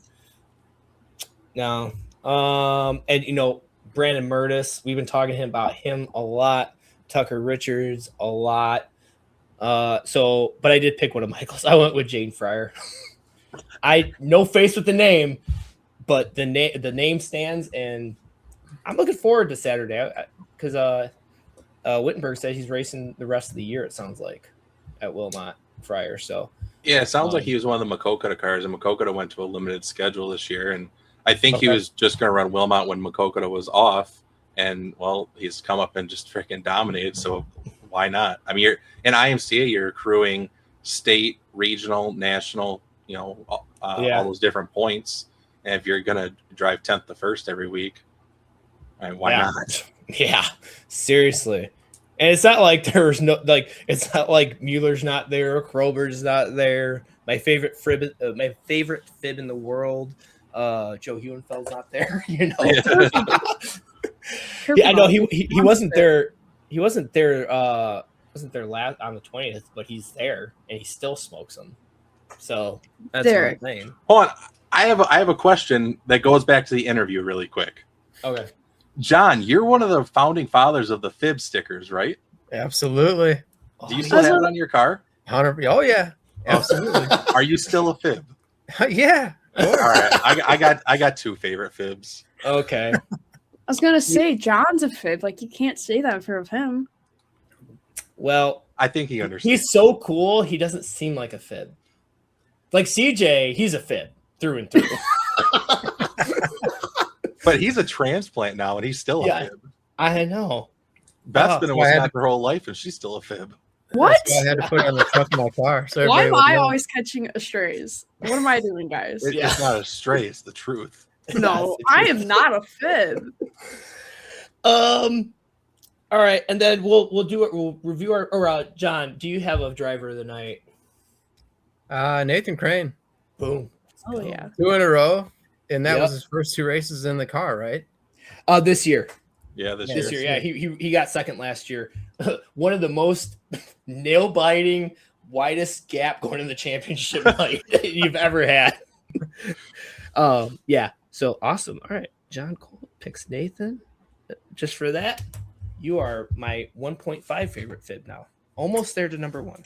No. And Brandon Murtis, we've been talking to him about him a lot. Tucker Richards a lot. But I did pick one of Michael's. I went with Jane Fryer. I no face with the name, but the name stands, and I'm looking forward to Saturday because Wittenberg said he's racing the rest of the year. It sounds like at Wilmot Fryer. So yeah, it sounds like he was one of the Makokota cars, and Makokota went to a limited schedule this year, and I think he was just going to run Wilmot when Makokota was off, and well, he's come up and just freaking dominated. So why not? I mean, you're in IMCA, you're accruing state, regional, national, all those different points. And if you're going to drive 10th to 1st every week, why not? Yeah, seriously. And it's not like there's it's not like Mueller's not there, Krober's not there. My favorite fib in the world, Joe Huenfeld's not there. Yeah, I know he wasn't there. He wasn't there last on the 20th, but he's there and he still smokes them. So that's what I'm saying. Hold on, I have a question that goes back to the interview really quick. Okay. John, you're one of the founding fathers of the fib stickers, right? Absolutely. Do you still have it on your car? 100. Oh yeah, absolutely. Are you still a fib? Yeah. All right. I got 2 favorite fibs. Okay. I was gonna say John's a fib. Like you can't say that in front of him. Well, I think he understands. He's so cool. He doesn't seem like a fib. Like CJ, he's a fib through and through. But he's a transplant now, and he's still a fib. I know. Beth's been in Wisconsin her whole life, and she's still a fib. What? I had to put it on the truck of my car. So why am I always catching strays? What am I doing, guys? It's not a stray; it's the truth. No, I am not a fib. All right, and then we'll do it. We'll review our. John, do you have a driver of the night? Nathan Crane. Boom. Oh yeah. 2 in a row, and that Yep. was his first 2 races in the car, right? This year. Yeah, this This year. year, yeah, he got second last year. One of the most nail biting, widest gap going in the championship night you've ever had. Yeah, so awesome. All right, John Cole picks Nathan. Just for that, you are my 1.5 favorite fib now. Almost there to number 1.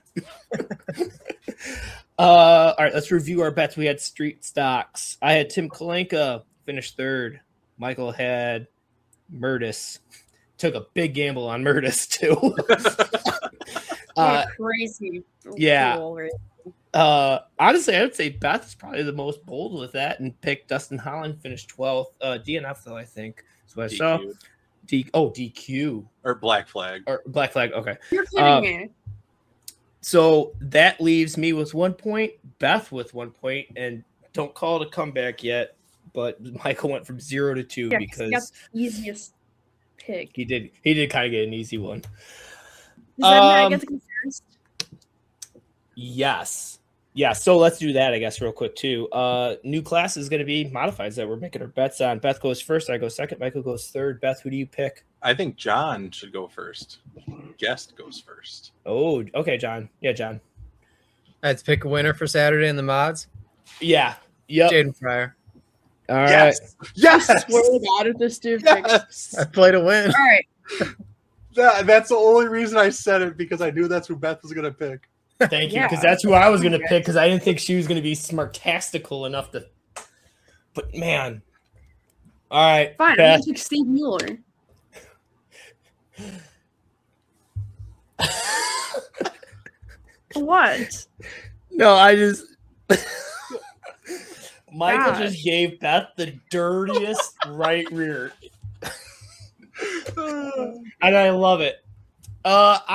All right, let's review our bets. We had street stocks. I had Tim Kalenka finish 3rd. Michael had Murtis. Took a big gamble on Murtis too. Crazy. yeah. Cool, right? Honestly, I would say Beth is probably the most bold with that and picked Dustin Holland, finished 12th. DNF though, I think. So I saw DQ or Black Flag. or Black Flag. Okay. You're kidding me. So that leaves me with 1 point, Beth with 1 point, and don't call it a comeback yet. But Michael went from 0 to 2 Yeah, 'cause he got because the easiest pick. he did kind of get an easy one. Does that mean I get to go first? Yes. Yeah, so let's do that, I guess, real quick, too. New class is going to be modifieds that we're making our bets on. Beth goes first, I go second, Michael goes third. Beth, who do you pick? I think John should go first. Guest goes first. Oh, okay, John. Yeah, John. I had to pick a winner for Saturday in the mods. Yeah. Yep. Jaden Fryer. All right. Yes. Yes. I swear to God, if this dude picks. Yes. I played a win. All right. That's the only reason I said it, because I knew that's who Beth was going to pick. Thank you, Yeah. because that's who I was going to pick, because I didn't think she was going to be smartastical enough to. But, man. All right. Fine. I'm Beth. going to pick Steve Mueller. What? No, I just. Michael Gosh. just gave Beth the dirtiest right rear. And I love it. I'm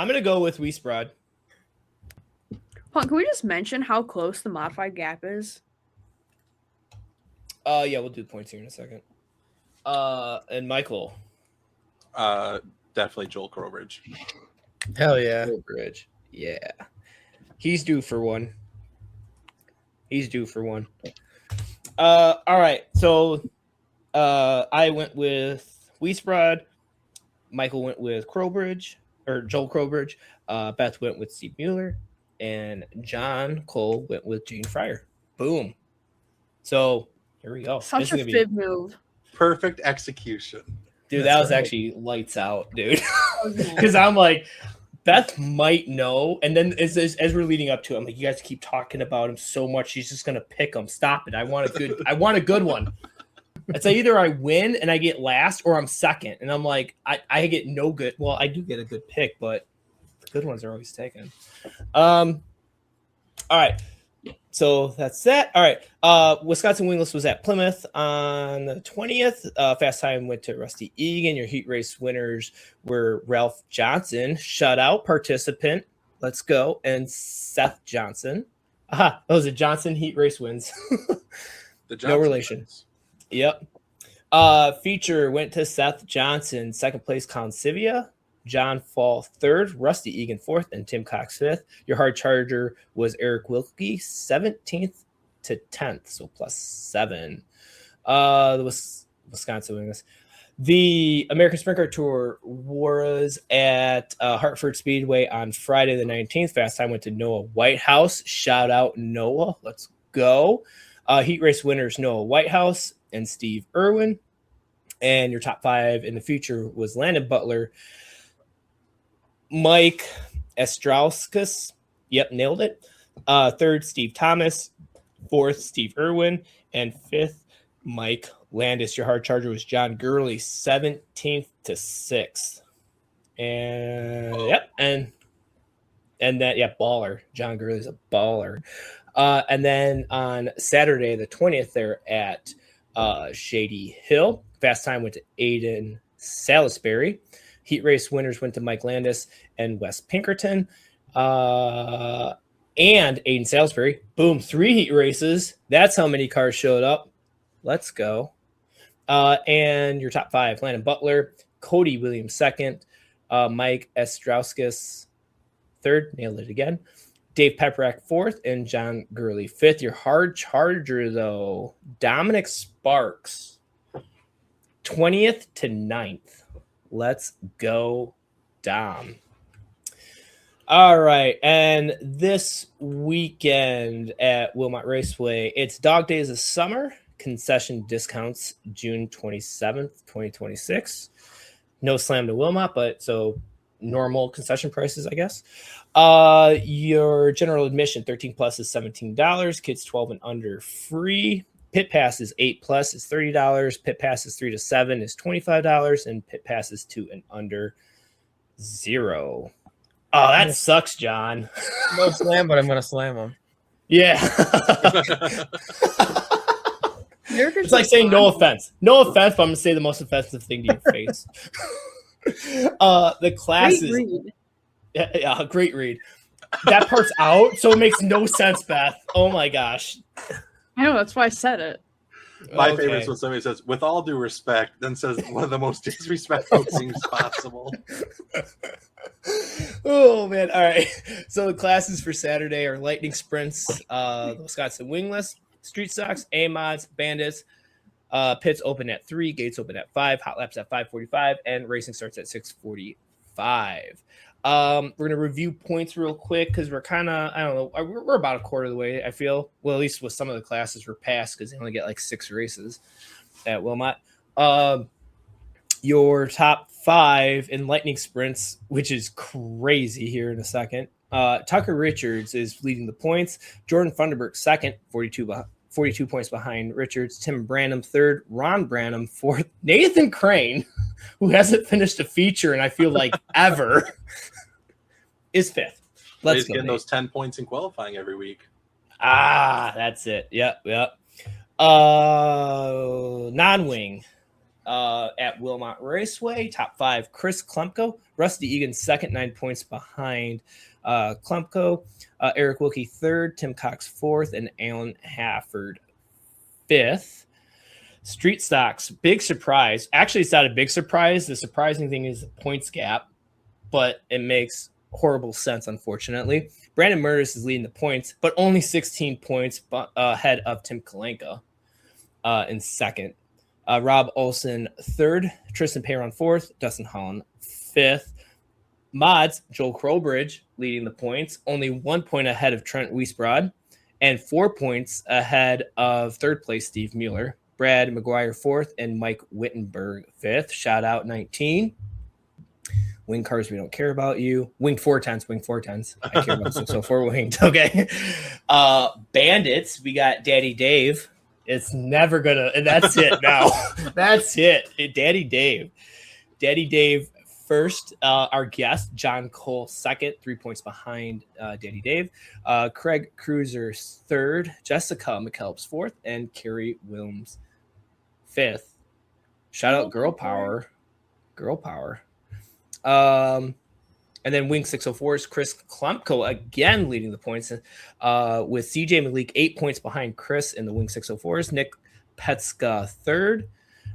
gonna go with Wiesbrod. Hold on, can we just mention how close the modified gap is? Yeah, we'll do points here in a second. And Michael. Definitely Joel Crowbridge. Hell yeah. Bridge. Yeah. He's due for one. All right. So I went with Wiesbrod. Michael went with Crowbridge, or Joel Crowbridge. Beth went with Steve Mueller. And John Cole went with Gene Fryer. Boom. So here we go. Such This a is gonna fib move. Perfect execution. Dude, That's that was right. actually lights out, dude. Because I'm like, Beth might know, and then as we're leading up to it, I'm like, you guys keep talking about him so much, she's just gonna pick him. Stop it! I want a good one. It's like either I win and I get last, or I'm second, and I'm like, I get no good. Well, I do get a good pick, but the good ones are always taken. All right. So that's that. All right. Wisconsin Wingless was at Plymouth on the 20th. Fast time went to Rusty Egan. Your heat race winners were Ralph Johnson, shutout participant. Let's go. And Seth Johnson. Aha. Those are Johnson heat race wins. The No relation. Johnsons. Yep. Feature went to Seth Johnson, second place Consivia. John Fall third, Rusty Egan fourth, and Tim Cox fifth. Your hard charger was Eric Wilkie, 17th to 10th, so +7. The Wisconsin Wingless. The American Sprinter Tour was at Hartford Speedway on Friday the 19th. Fast time went to Noah Whitehouse. Shout out Noah. Let's go. Heat race winners Noah Whitehouse and Steve Irwin. And your top 5 in the future was Landon Butler, Mike Estrauskas. Yep, nailed it. Third, Steve Thomas. Fourth, Steve Irwin. And fifth, Mike Landis. Your hard charger was John Gurley, 17th to 6th. And yep, and that, yeah, baller. John Gurley's a baller. And then on Saturday, the 20th, they're at Shady Hill. Fast time went to Aiden Salisbury. Heat race winners went to Mike Landis and Wes Pinkerton. And Aiden Salisbury. Boom, 3 heat races. That's how many cars showed up. Let's go. And your top 5, Landon Butler, Cody Williams second, Mike Estrauskas third, nailed it again. Dave Pepperak 4th, and John Gurley 5th. Your hard charger, though, Dominic Sparks, 20th to 9th. Let's go, Dom. All right, and this weekend at Wilmot Raceway, it's Dog Days of Summer, concession discounts June 27th, 2026. No slam to Wilmot, but so normal concession prices, I guess. Your general admission 13 plus is $17. Kids 12 and under free. Pit pass is 8 plus is $30. Pit passes 3 to 7 is $25, and pit passes 2 and under $0. Oh, that sucks, John. No slam, but I'm gonna slam him. Yeah. It's like saying no offense. No offense, but I'm gonna say the most offensive thing to your face. The classes. Great read. Yeah, great read. That part's out, so it makes no sense, Beth. Oh my gosh. I know, that's why I said it. My favorite is when somebody says, with all due respect, then says one of the most disrespectful things possible. Oh, man. All right. So the classes for Saturday are lightning sprints, the Wisconsin Wingless, street stocks, A-mods, bandits. Pits open at 3, gates open at 5, hot laps at 5:45, and racing starts at 6:45. We're going to review points real quick because we're kind of, I don't know, we're about a quarter of the way, I feel. Well, at least with some of the classes we're past because they only get like 6 races at Wilmot. Your top 5 in lightning sprints, which is crazy here in a second. Tucker Richards is leading the points. Jordan Funderburk second, 42 points behind Richards. Tim Branham third. Ron Branham fourth. Nathan Crane, who hasn't finished a feature and I feel like ever, is fifth. He's getting those 10 points in qualifying every week. That's it. Yep. Non-wing at Wilmot Raceway, top 5, Chris Klempko. Rusty Egan second, 9 points behind Klempko. Eric Wilkie third, Tim Cox fourth, and Alan Hafford fifth. Street stocks, big surprise. Actually, it's not a big surprise. The surprising thing is the points gap, but it makes horrible sense, unfortunately. Brandon Murdis is leading the points, but only 16 points ahead of Tim Kalenka in second. Rob Olson third, Tristan Perron fourth, Dustin Holland fifth. Mods, Joel Crowbridge leading the points, only 1 point ahead of Trent Wiesbrod, and 4 points ahead of third place Steve Mueller. Brad McGuire fourth, and Mike Wittenberg fifth. Shout out 19. Wing cars, we don't care about you. Winged 410s. I care about 604 winged. Okay. Bandits, we got Daddy Dave. It's never gonna, and that's it now. That's it. Daddy Dave first. Our guest, John Cole second, 3 points behind Daddy Dave. Craig Cruiser third, Jessica McKelps fourth, and Carrie Wilms fifth. Shout out Girl Power. And then Wing 604's Chris Klempko again leading the points with CJ Malik 8 points behind Chris in the Wing 604s. Nick Petska third,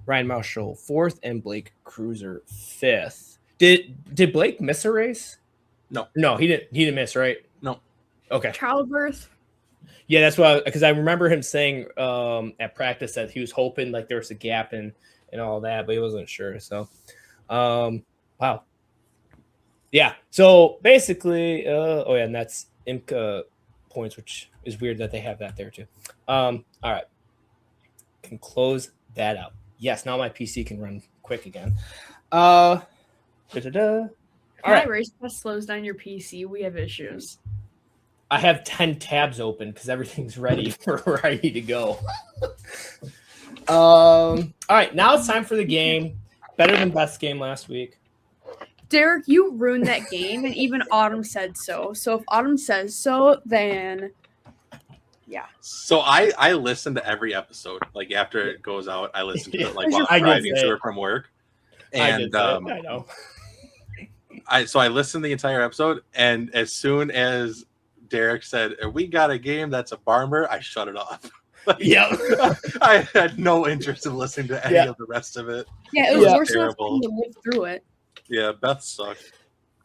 Ryan Marshall fourth, and Blake Cruiser fifth. Did Blake miss a race? No, he didn't miss, right? No. Okay. Childbirth. Yeah, that's why, because I remember him saying at practice that he was hoping like there was a gap and all that, but he wasn't sure. So, wow. Yeah. So basically, and that's IMCA points, which is weird that they have that there too. All right. Can close that out. Yes. Now my PC can run quick again. All right. Race Pass slows down your PC. We have issues. I have 10 tabs open because everything's ready to go. All right. Now it's time for the game. Better than Beth's game last week. Derek, you ruined that game, and even Autumn said so. So if Autumn says so, then yeah. So I listen to every episode. Like after it goes out, I listen to it like while I'm driving to or from work. And I know. I listened to the entire episode, and as soon as Derek said, "We got a game that's a barber," I shut it off. Yeah. I had no interest in listening to any of the rest of it. Yeah, it was worse terrible to live through it. Yeah, Beth sucked.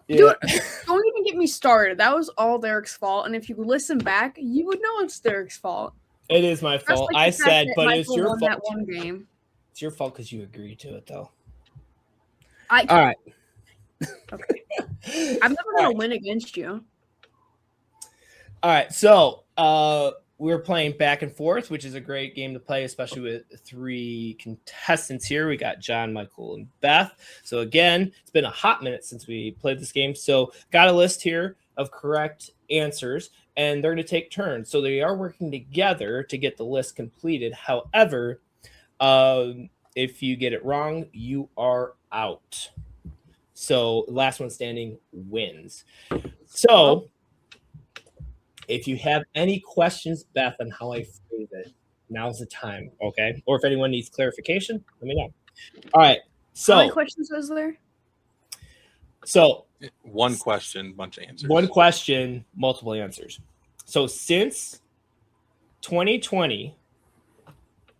Yeah. Dude, don't even get me started. That was all Derek's fault. And if you listen back, you would know it's Derek's fault. It is my Just fault. like I the fact said, that but it's Michael your won fault. that one game. It's your fault because you agreed to it, though. All right. Okay. I'm never gonna win against you. All right. So we're playing back and forth, which is a great game to play, especially with 3 contestants here. We got John, Michael, and Beth. So again, it's been a hot minute since we played this game. So got a list here of correct answers, and they're going to take turns. So they are working together to get the list completed. However, if you get it wrong, you are out. So last one standing wins. So if you have any questions, Beth, on how I phrase it, now's the time, okay? Or if anyone needs clarification, let me know. All right. How many So, questions was there? One question, bunch of answers. one question, multiple answers. So since 2020,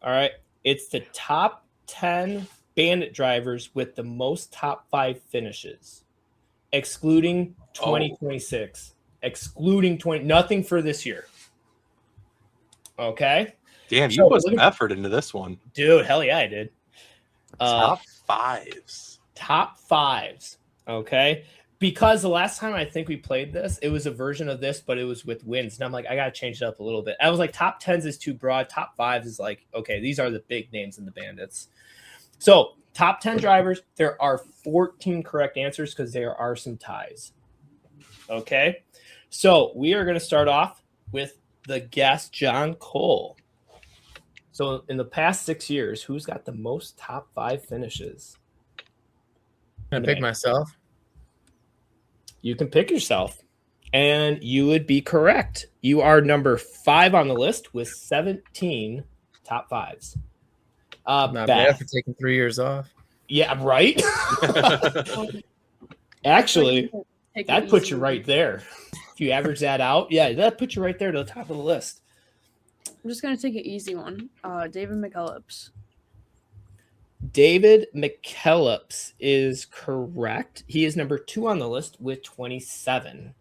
all right, it's the top 10 Bandit drivers with the most top 5 finishes, excluding 2026. Excluding 20, nothing for this year. Okay. Damn, you put some effort into this one. Dude, hell yeah, I did. Top 5s. Top 5s. Okay. Because the last time I think we played this, it was a version of this, but it was with wins. And I'm like, I got to change it up a little bit. I was like, top 10s is too broad. Top 5s is like, okay, these are the big names in the Bandits. So, top 10 drivers, there are 14 correct answers because there are some ties. Okay. So we are going to start off with the guest, John Cole. So in the past 6 years, who's got the most top 5 finishes? Can I pick myself? You can pick yourself, and you would be correct. You are number 5 on the list with 17 top 5s. Not bad for taking 3 years off. Yeah, right? Actually, that puts you right there. If you average that out, yeah, that puts you right there to the top of the list. I'm just gonna take an easy one. David McKellips. David McKellips is correct. He is number 2 on the list with 27.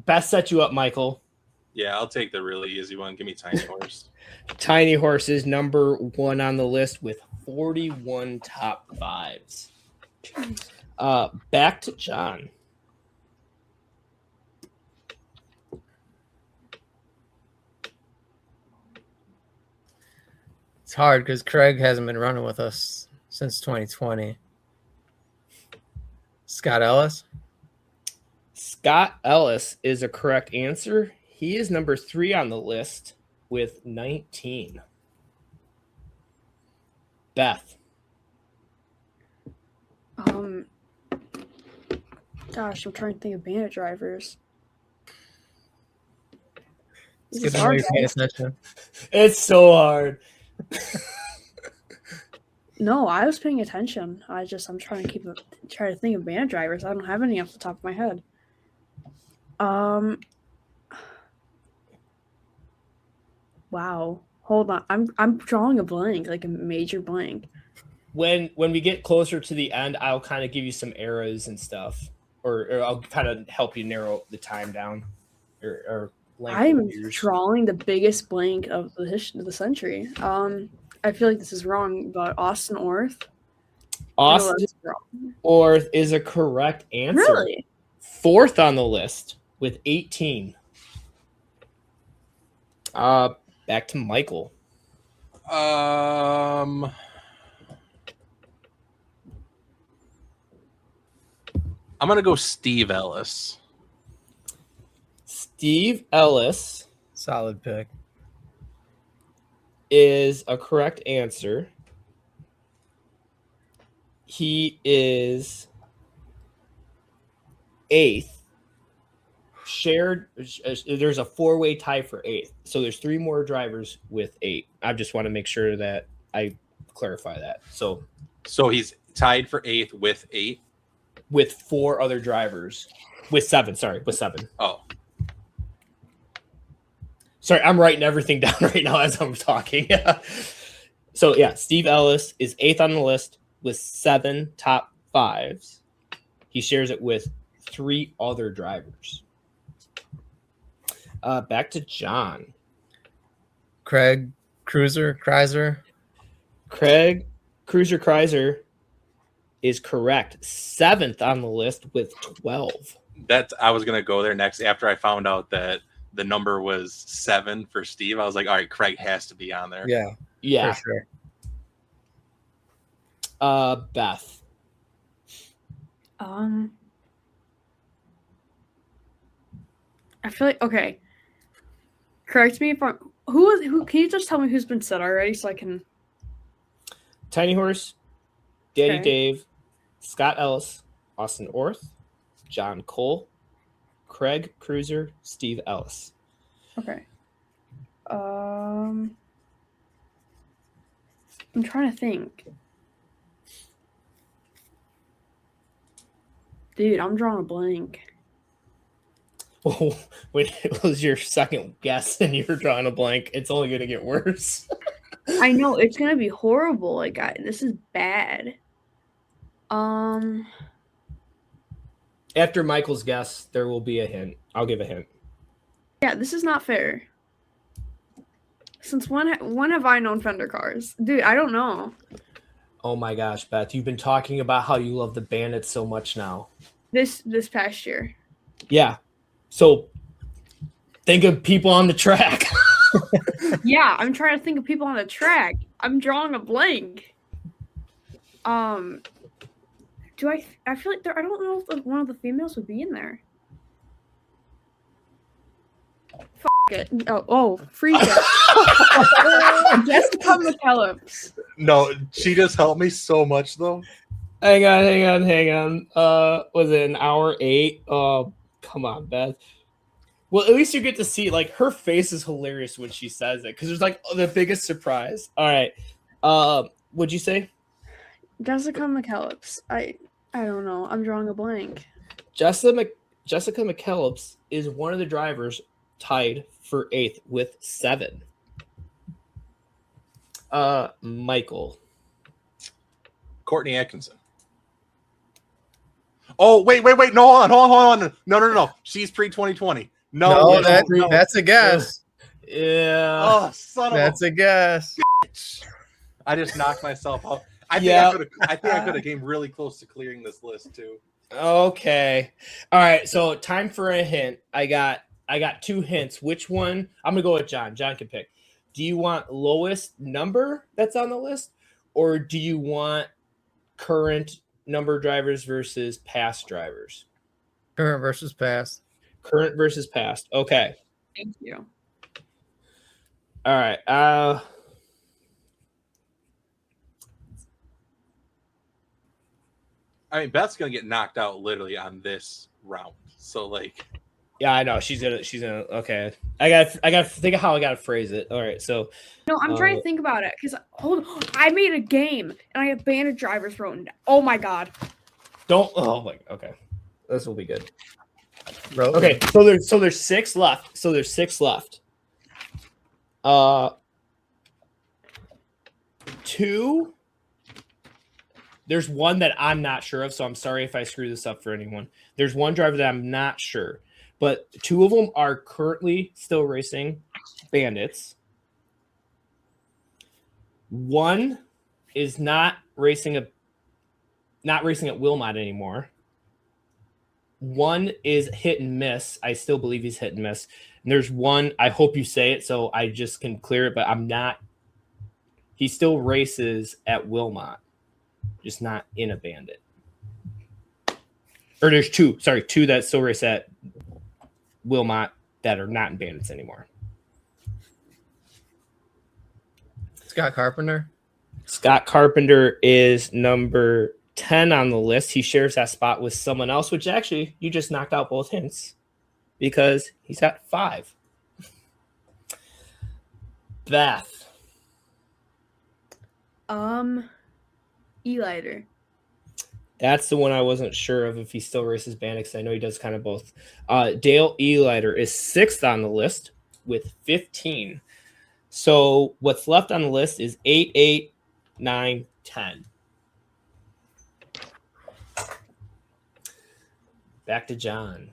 Beth set you up, Michael. Yeah, I'll take the really easy one. Give me Tiny Horse. Tiny Horse is number 1 on the list with 41 top 5s. Back to John. It's hard because Craig hasn't been running with us since 2020. Scott Ellis. Scott Ellis is a correct answer. He is number 3 on the list with 19. Beth. Gosh, I'm trying to think of Bandit drivers. It's good to know you're paying attention. It's so hard. No, I was paying attention. I'm trying to try to think of Bandit drivers. I don't have any off the top of my head. Wow. Hold on. I'm drawing a blank, like a major blank. When we get closer to the end, I'll kind of give you some eras and stuff, or I'll kind of help you narrow the time down. Or I'm drawing the biggest blank of the century. I feel like this is wrong, but Austin Orth. Austin Orth is a correct answer. Really? 4th on the list with 18. Back to Michael. I'm gonna go Steve Ellis. Steve Ellis Solid pick. is a correct answer. He is 8th. Shared, there's a 4-way tie for 8th. So there's 3 more drivers with 8. I just want to make sure that I clarify that. So he's tied for 8th with 8. With 4 other drivers. With 7, sorry. With 7. Oh. Sorry, I'm writing everything down right now as I'm talking. So, yeah, Steve Ellis is 8th on the list with 7 top 5s. He shares it with 3 other drivers. Back to John. Craig Kreiser. Craig Kreiser is correct. 7th on the list with 12. I was gonna go there next after I found out that the number was 7 for Steve. I was like, all right, Craig has to be on there. Yeah. For sure. Beth. I feel like, okay. Correct me if I'm. Who? Can you just tell me who's been said already so I can? Tiny Horse, Daddy Okay. Dave, Scott Ellis, Austin Orth, John Cole, Craig Kreiser, Steve Ellis. Okay. I'm trying to think. Dude, I'm drawing a blank. Oh, wait, it was your second guess and you're drawing a blank. It's only going to get worse. I know it's gonna be horrible. Like, this is bad. After Michael's guess, there will be a hint. I'll give a hint. Yeah, this is not fair. Since when have I known Fender cars? Dude, I don't know. Oh my gosh, Beth, you've been talking about how you love the Bandits so much now. This past year. Yeah. So think of people on the track. Yeah, I'm trying to think of people on the track. I'm drawing a blank. Do I feel like I don't know if one of the females would be in there. It. Freak it. Jessica McKellips. No, she just helped me so much though. Hang on. Was it an hour 8? Oh, come on, Beth. Well, at least you get to see, like, her face is hilarious when she says it because there's like the biggest surprise. All right. What'd you say? Jessica McKellips. I don't know. I'm drawing a blank. Jessica McKellips is one of the drivers tied for 8th with 7. Michael. Courtney Atkinson. Oh, wait. No, hold on. No. She's pre-2020. No, that's a guess. Yeah. Oh, son of That's a guess. I just knocked myself out. I think I could have came really close to clearing this list too. Okay. All right. So time for a hint. I got 2 hints. Which one? I'm gonna go with John. John can pick. Do you want lowest number that's on the list, or do you want current number drivers versus past drivers? Current versus past. Current versus past. Okay. Thank you. All right. I mean, Beth's gonna get knocked out literally on this round. So like, yeah, I know she's gonna. Okay. I gotta think of how I gotta phrase it. All right. So. No, I'm trying to think about it because I made a game and I have Bandit drivers written down. Oh my god. Don't. Oh my. Okay. This will be good. Road. Okay. So there's 6 left. Two. There's one that I'm not sure of, so I'm sorry if I screw this up for anyone. There's one driver that I'm not sure, but 2 of them are currently still racing Bandits. One is not racing at Wilmot anymore. One is hit and miss. I still believe he's hit and miss. And there's one, I hope you say it so I just can clear it, but I'm not. He still races at Wilmot, just not in a Bandit. Or there's 2 that still race at Wilmot that are not in Bandits anymore. Scott Carpenter. Scott Carpenter is number 10 on the list. He shares that spot with someone else, which actually you just knocked out both hints because he's at 5. Beth. Elighter. That's the one I wasn't sure of if he still races Bandits. I know he does kind of both. Dale Elighter is 6th on the list with 15. So what's left on the list is 8, 8, 9, 10. Back to John.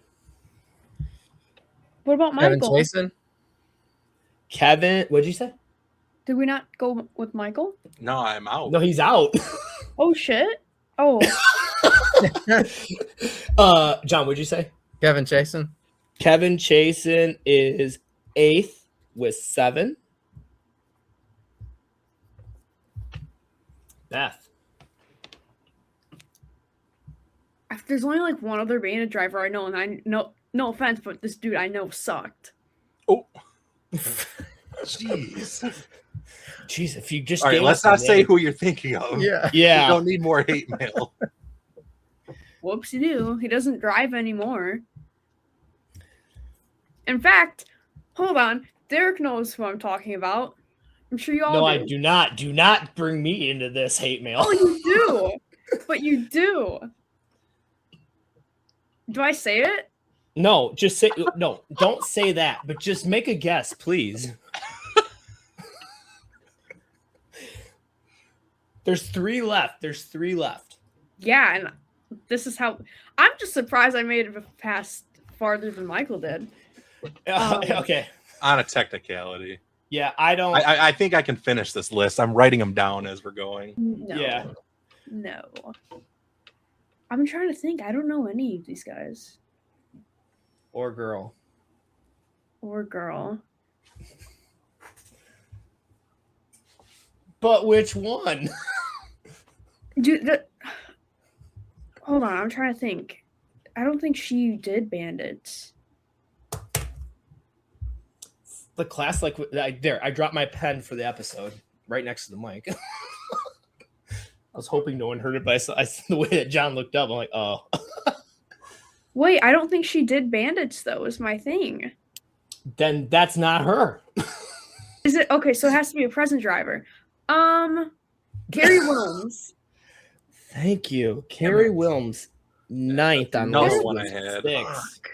What about Kevin Michael? Jason. Kevin, what'd you say? Did we not go with Michael? No, I'm out. No, he's out. Oh shit! Oh, John, what'd you say? Kevin Jason. Kevin Chasen is 8th with 7. Beth. there's only like one other bandit driver I know, and I no offense, but this dude I know sucked. Oh, jeez. Jeez, if you just All right, gave let's us a not say name. who you're thinking of. Yeah. You Yeah. don't need more hate mail. Whoopsie doo. He doesn't drive anymore. In fact, hold on. Derek knows who I'm talking about. I'm sure you all No, do. I do not. Do not bring me into this hate mail. Oh, you do. But you do. Do I say it? No, just say no. Don't say that. But just make a guess, please. There's 3 left. Yeah, and this is how I'm just surprised I made it past farther than Michael did. Okay. On a technicality. Yeah, I don't. I think I can finish this list. I'm writing them down as we're going. No. Yeah. No. I'm trying to think. I don't know any of these guys. Or girl. Or girl. But which one? Dude, hold on. I'm trying to think. I don't think she did bandits. The class, like, I dropped my pen for the episode right next to the mic. I was hoping no one heard it, but the way that John looked up, I'm like, oh. Wait, I don't think she did bandits, though, is my thing. Then that's not her. Is it? Okay, so it has to be a present driver. Carrie Wilms. Thank you. Carrie Wilms, 9th on Another list one was I had. 6.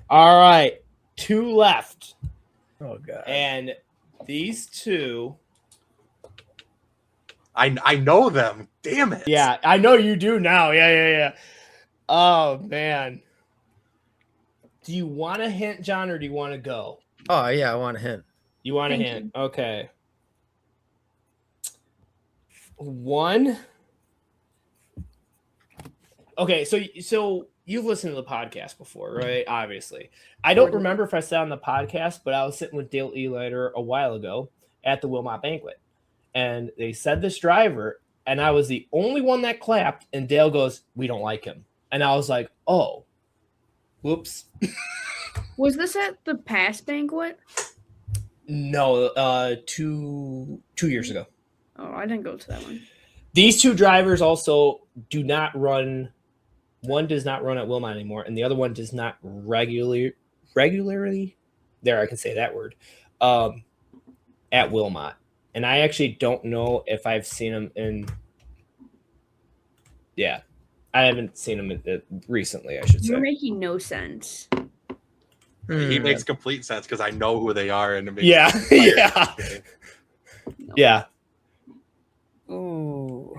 All right, 2 left. Oh god. And these 2. I know them. Damn it. Yeah, I know you do now. Yeah. Oh, man. Do you want a hint, John, or do you want to go? Oh yeah, I want a hint. You want a Thank hint? Okay. 1. Okay, so you've listened to the podcast before, right? Obviously. I don't remember if I said on the podcast, but I was sitting with Dale Elighter a while ago at the Wilmot banquet. And they said this driver, and I was the only one that clapped, and Dale goes, "We don't like him." And I was like, oh, whoops. Was this at the past banquet? No, 2 years ago. Oh, I didn't go to that one. These 2 drivers also do not run. One does not run at Wilmot anymore, and the other one does not regularly. There, I can say that word. At Wilmot, and I actually don't know if I've seen him in. Yeah, I haven't seen him recently. I should say. You're making no sense. He makes complete sense because I know who they are. And it makes Yeah, yeah, No. yeah. Ooh.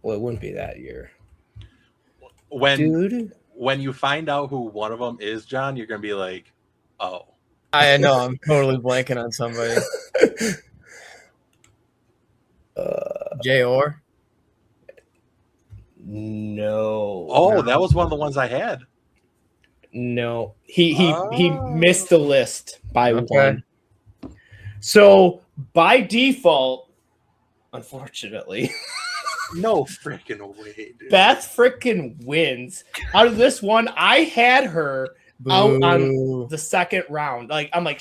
Well, it wouldn't be that year, when dude. when you find out who one of them is, John, you're gonna be like, oh. I know I'm totally blanking on somebody. J. Orr. No. Oh, that was one of the ones I had. No, he missed the list by Okay. 1. So by default, unfortunately, No freaking way, dude. Beth freaking wins. Out of this one, I had her out on Boo. the second round. Like I'm like,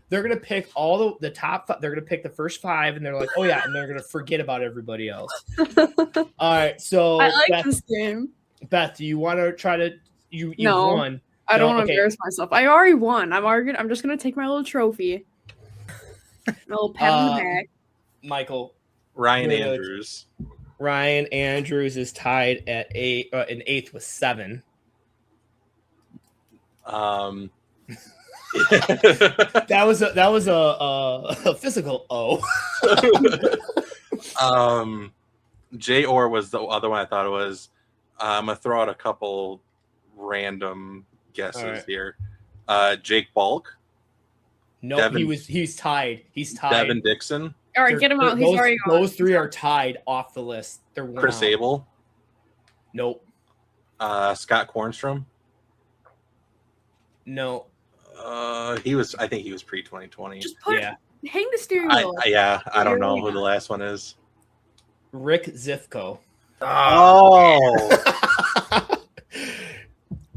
they're gonna pick all the top. They're gonna pick the first 5, and they're like, oh yeah, and they're gonna forget about everybody else. All right, so I like Beth, this game. Beth, do you want to try to? You No. won. I don't No, want to okay. embarrass myself. I already won. I'm just gonna take my little trophy. My little pat on the back. Michael. Ryan Good. Andrews. Ryan Andrews is tied at 8 in 8th with 7. That was a physical O. J. Orr was the other one I thought it was. I'm gonna throw out a couple random guesses here. Jake Bulk, No, he's tied. He's tied. Devin Dixon, All right, get him out. He's already gone. Those three are tied off the list. They're one Chris out. Abel, Nope. Scott Kornstrom. No. I think he was pre-2020. Just put Yeah. hang the steering wheel. I don't know who the last one is. Rick Zifko. Oh.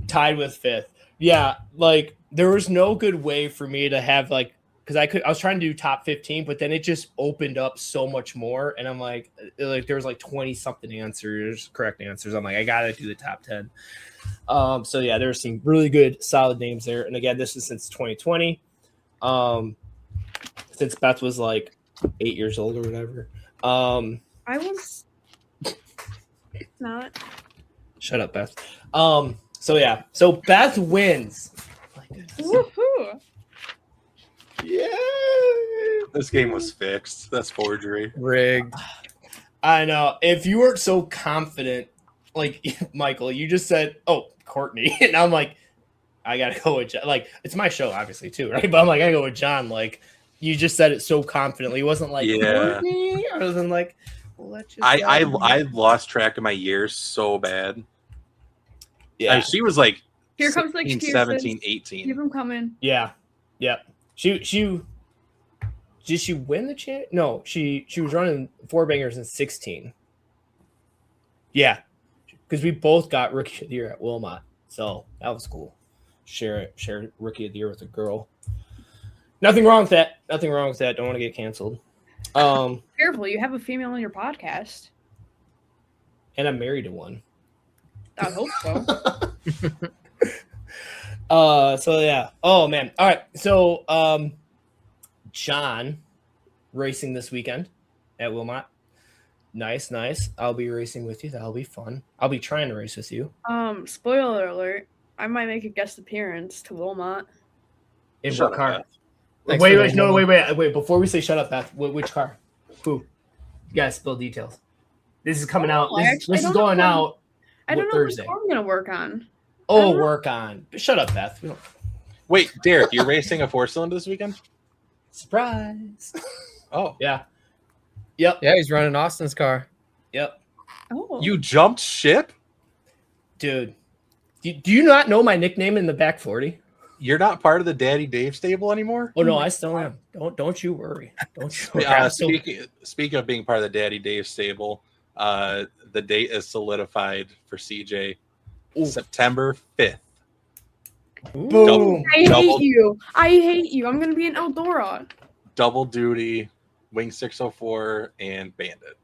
Tied with fifth. Yeah, like there was no good way for me to have like because I was trying to do top 15, but then it just opened up so much more, and I'm like there was like 20 something correct answers. I'm like, I gotta do the top 10. So yeah, there's some really good solid names there, and again, this is since 2020. Since Beth was like 8 years old or whatever. I was not. Shut up, Beth. So yeah, so Beth wins. My goodness. Woohoo! Yeah. This game was fixed. That's forgery. Rigged. I know. If you weren't so confident, like Michael, you just said, "Oh, Courtney," and I'm like, I gotta go with John. Like, it's my show, obviously, too, right? But I'm like, I go with John. Like, you just said it so confidently. It wasn't like Courtney. I wasn't like, let's just. I lost track of my years so bad. Yeah. She was like Here comes like 16, 17, 18. Keep him coming. Yeah. Yep. She did she win the champ? No, she was running four bangers in 16. Yeah. Because we both got rookie of the year at Wilmot. So that was cool. Share rookie of the year with a girl. Nothing wrong with that. Nothing wrong with that. Don't want to get canceled. Careful, you have a female on your podcast. And I'm married to one. I hope so. So yeah. Oh man. All right. So John racing this weekend at Wilmot. Nice. I'll be racing with you. That'll be fun. I'll be trying to race with you. Spoiler alert. I might make a guest appearance to Wilmot. In Shut what up, car? Beth. Thanks for the Wait, no, woman. wait. Before we say shut up, Beth, which car? Who? You guys spill details. This is coming out. This is going out. I don't know Thursday. what car I'm gonna work on. Oh, work on. Shut up, Beth. We don't... Wait, Derek, you're racing a 4-cylinder this weekend? Surprise. Oh. Yeah. Yep. Yeah, he's running Austin's car. Yep. Oh, You jumped ship? Dude. Do you not know my nickname in the back 40? You're not part of the Daddy Dave stable anymore? Oh no, I still am. Don't you worry. Don't you worry. I'm still- Speaking of being part of the Daddy Dave stable, the date is solidified for CJ. Ooh. September 5th. Boom. I double- hate you. I hate you. I'm gonna be an Eldora. Double duty, Wing 604, and Bandit.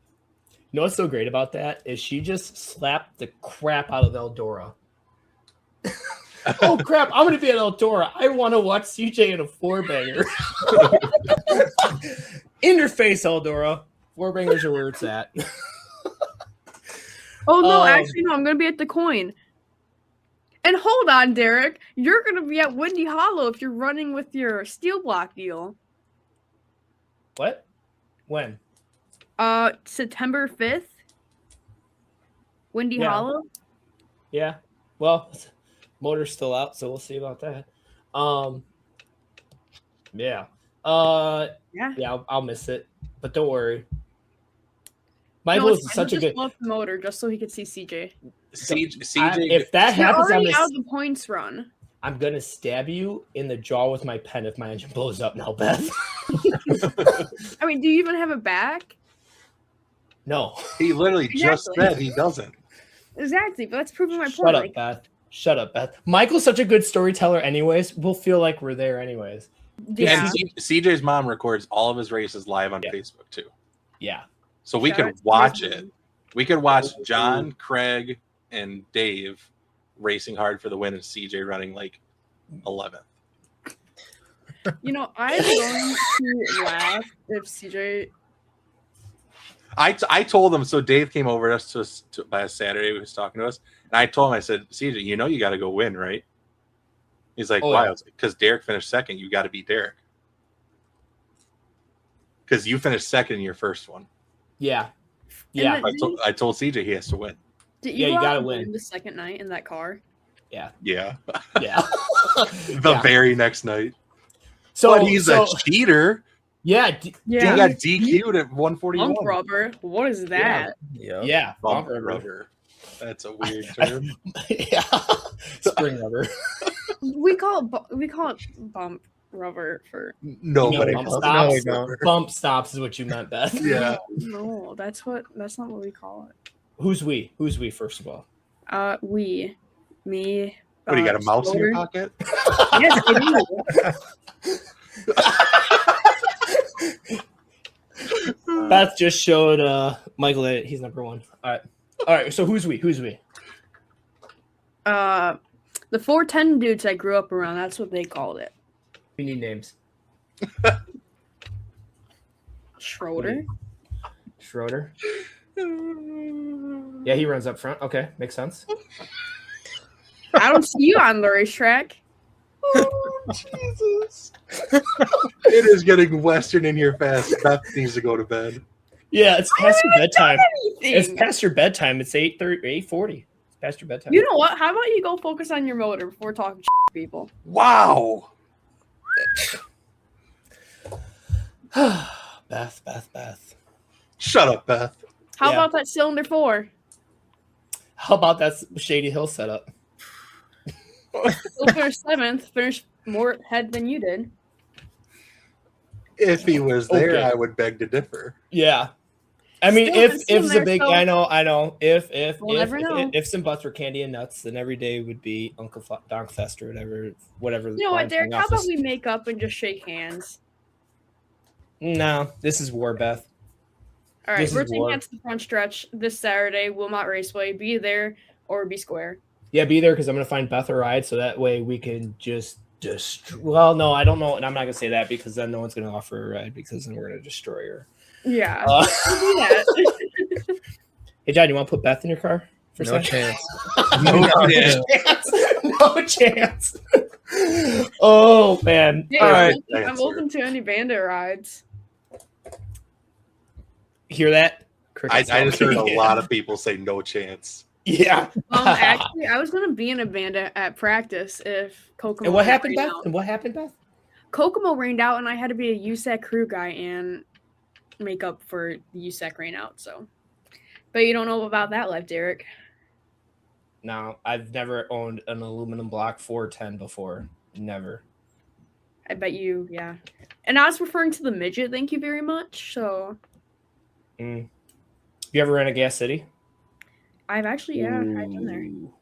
You know what's so great about that is she just slapped the crap out of Eldora. Oh crap! I'm gonna be an Eldora. I want to watch CJ in a four banger. In your face, Eldora. Four bangers are where it's at. Oh no, actually no. I'm gonna be at the coin. And hold on, Derek. You're gonna be at Windy Hollow if you're running with your steel block deal. What? When? September 5th. Windy Yeah. Hollow. Yeah. Well, motor's still out, so we'll see about that. Yeah. Yeah, I'll miss it, but don't worry. Michael is such a good. Love the motor just so he could see CJ. CJ, If that You're happens, already out of the points run. I'm gonna stab you in the jaw with my pen if my engine blows up now, Beth. I mean, do you even have it back? No. he literally just Exactly. said he doesn't. Exactly, but that's proving my point. Shut up, Like, Beth. Shut up, Beth. Michael's such a good storyteller, anyways. We'll feel like we're there, anyways. yeah. And CJ's mom records all of his races live on Facebook too. Yeah. So we Shout out could to watch his it. mom. We could watch John, Craig, and Dave racing hard for the win and CJ running like 11th. You know, I'm going to laugh if CJ. I told him, so Dave came over to us by a Saturday, he was talking to us, and I told him, I said, CJ, you know you got to go win, right? He's like, Oh, why? yeah. I was like, because Derek finished second, you got to beat Derek. Because you finished second in your first one. Yeah. Yeah. And I told CJ he has to win. Did Yeah, you you go out gotta and win. the second night in that car? Yeah. Yeah. Yeah. The very next night. So But he's a cheater. Yeah. He got DQ'd at 141. Bump rubber. What is that? Yeah. Bump rubber. That's a weird term. Yeah. Spring rubber. We call it bump rubber for. Nobody bump calls stops. No, we don't. Bump stops is what you meant, Beth. Yeah. No, that's not what we call it. Who's we? Who's we, first of all? Me. What, do you got a mouse in your Schroeder. pocket? Yes, I do. Beth just showed Michael that he's number one. All right. So who's we? The 410 dudes I grew up around. That's what they called it. We need names. Schroeder. Yeah, he runs up front. Okay, makes sense. I don't see you on the racetrack. Oh, Jesus. It is getting Western in here fast. Beth needs to go to bed. Yeah, it's past your bedtime. It's Anything. past your bedtime. It's 8:40. It's past your bedtime. You know what? How about you go focus on your motor before talking to people? Wow. Beth. Shut up, Beth. How Yeah. about that cylinder 4? How about that Shady Hill setup? Still finished 7th. Finished more head than you did. If he was there, Okay. I would beg to differ. Yeah. I mean, Still, if it's still it's a there, big, so- I know. If We'll never know. if some butts were candy and nuts, then every day would be Uncle Donk Fest or whatever. You know what, line Derek? coming How off about this- we make up and just shake hands? No, this is war, Beth. All right, This we're is taking war. it to the front stretch this Saturday, Wilmot Raceway. Be there or be square. Yeah, be there because I'm gonna find Beth a ride, so that way we can just well, no, I don't know, and I'm not gonna say that because then no one's gonna offer a ride because then we're gonna destroy her. Yeah, Uh, we'll do that. Hey, John, you want to put Beth in your car for a No second? chance. No chance. Oh man! Hey, All right, I'm open to any bandit rides. hear that? I Crickets. just heard a lot of people say no chance. Yeah. Actually, I was gonna be in a bandit at practice if Kokomo. And what happened, rained Beth? out. And what happened, Beth? Kokomo rained out, and I had to be a USAC crew guy and make up for the USAC rain out. So, but you don't know about that life, Derek. No, I've never owned an aluminum block 410 before. Never. I bet you, yeah. And I was referring to the midget. Thank you very much. So You ever ran a Gas City? I've actually, yeah, I've been there. Ooh.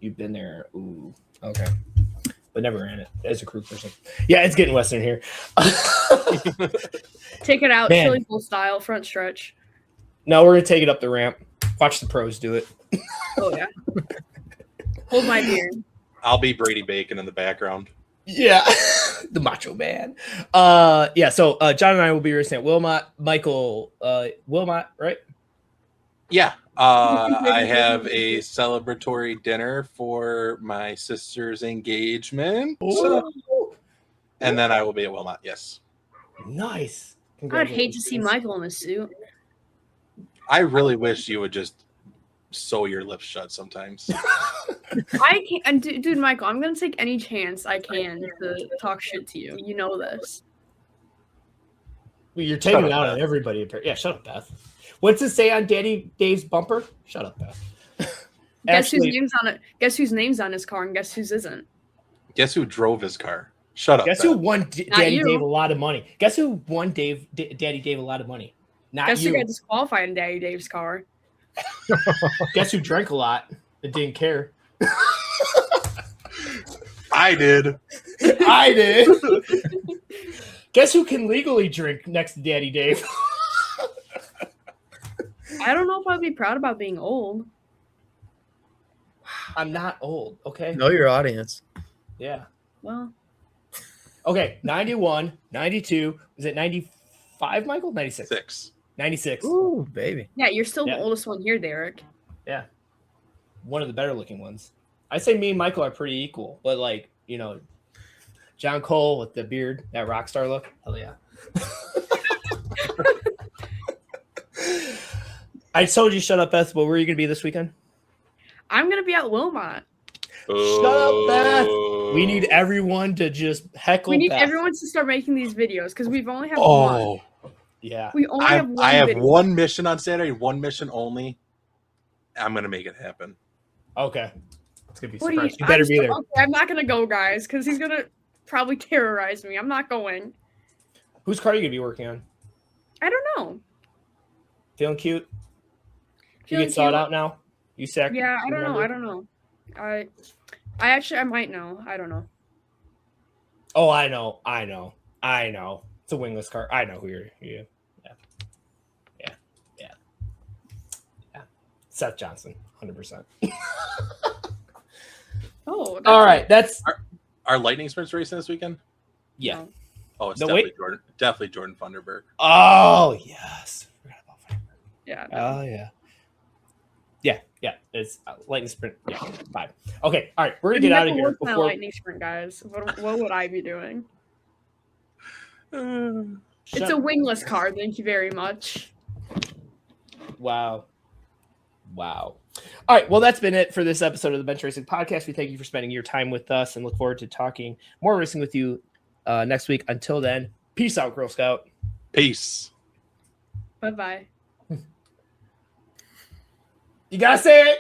You've been there. Ooh. Okay. But never ran it as a crew person. Yeah, it's getting Western here. Take it out, Man. chili bowl style, front stretch. No, we're gonna take it up the ramp. Watch the pros do it. Oh yeah. Hold my beer. I'll be Brady Bacon in the background. Yeah, the Macho Man. Yeah. So John and I will be racing at Wilmot. Michael, Wilmot, right? Yeah. I have a celebratory dinner for my sister's engagement. And then I will be at Wilmot, yes. Nice. I'd hate to see Michael in a suit. I really wish you would just sew your lips shut sometimes. I can't, and dude, Michael, I'm gonna take any chance I can to talk shit to you. You know this. Well, you're taking Shut it up, out Beth. on everybody. Yeah, shut up, Beth. What's it say on Daddy Dave's bumper? Shut up, Beth. Guess whose Actually, name's on it? Guess whose name's on his car, and guess whose isn't? Guess who drove his car? Shut up. guess Beth. who won Not Daddy you. Dave a lot of money? Guess who won Daddy Dave a lot of money? Not Guess who you. got disqualified in Daddy Dave's car? Guess who drank a lot and didn't care? I did. I did. Guess who can legally drink next to Daddy Dave? I don't know if I'd be proud about being old. I'm not old, okay? Know your audience. Yeah. Well, Okay, 91, 92. Is it 95, Michael? 96. 6. 96. Ooh, baby. yeah, you're still Yeah. the oldest one here, Derek. Yeah. One of the better looking ones. I say me and Michael are pretty equal, but like, you know, John Cole with the beard, that rock star look. Hell yeah. I told you shut up, Beth. What were you going to be this weekend? I'm gonna be at Wilmot. Shut up, Beth. We need everyone to just heckle. We need Beth. everyone to start making these videos because we've only have Oh, one. Yeah. We only have one. I have video. one mission on Saturday, one mission only. I'm gonna make it happen. Okay. It's gonna be What do surprise. You better be there. Okay, I'm not gonna go, guys, because he's gonna probably terrorize me. I'm not going. Whose car are you gonna be working on? I don't know. Feeling cute? You Feeling get sought cute. out now? You sack? Yeah, I don't know. remember? I don't know. I might know. I don't know. Oh, I know. It's a wingless car. I know who you're. Yeah. Seth Johnson, 100%. Oh, that's All right, that's Our lightning sprints racing this weekend. yeah. No. Oh, it's No, definitely wait. Jordan. Definitely Jordan Thunderberg. Oh yes. Forgot about that. Yeah. Oh yeah. Yeah. It's lightning sprint. Yeah, 5. Okay. All right. We're gonna If get you out of never here worked my before. lightning sprint, guys. What would I be doing? Uh, It's a wingless car. Thank you very much. Wow. All right. Well, that's been it for this episode of the Bench Racing Podcast. We thank you for spending your time with us and look forward to talking more racing with you next week. Until then, peace out, Girl Scout. Peace. Bye bye. You gotta say it.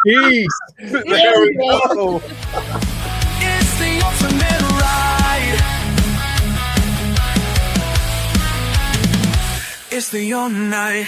Peace. There we go. It's the ultimate ride. It's the all night.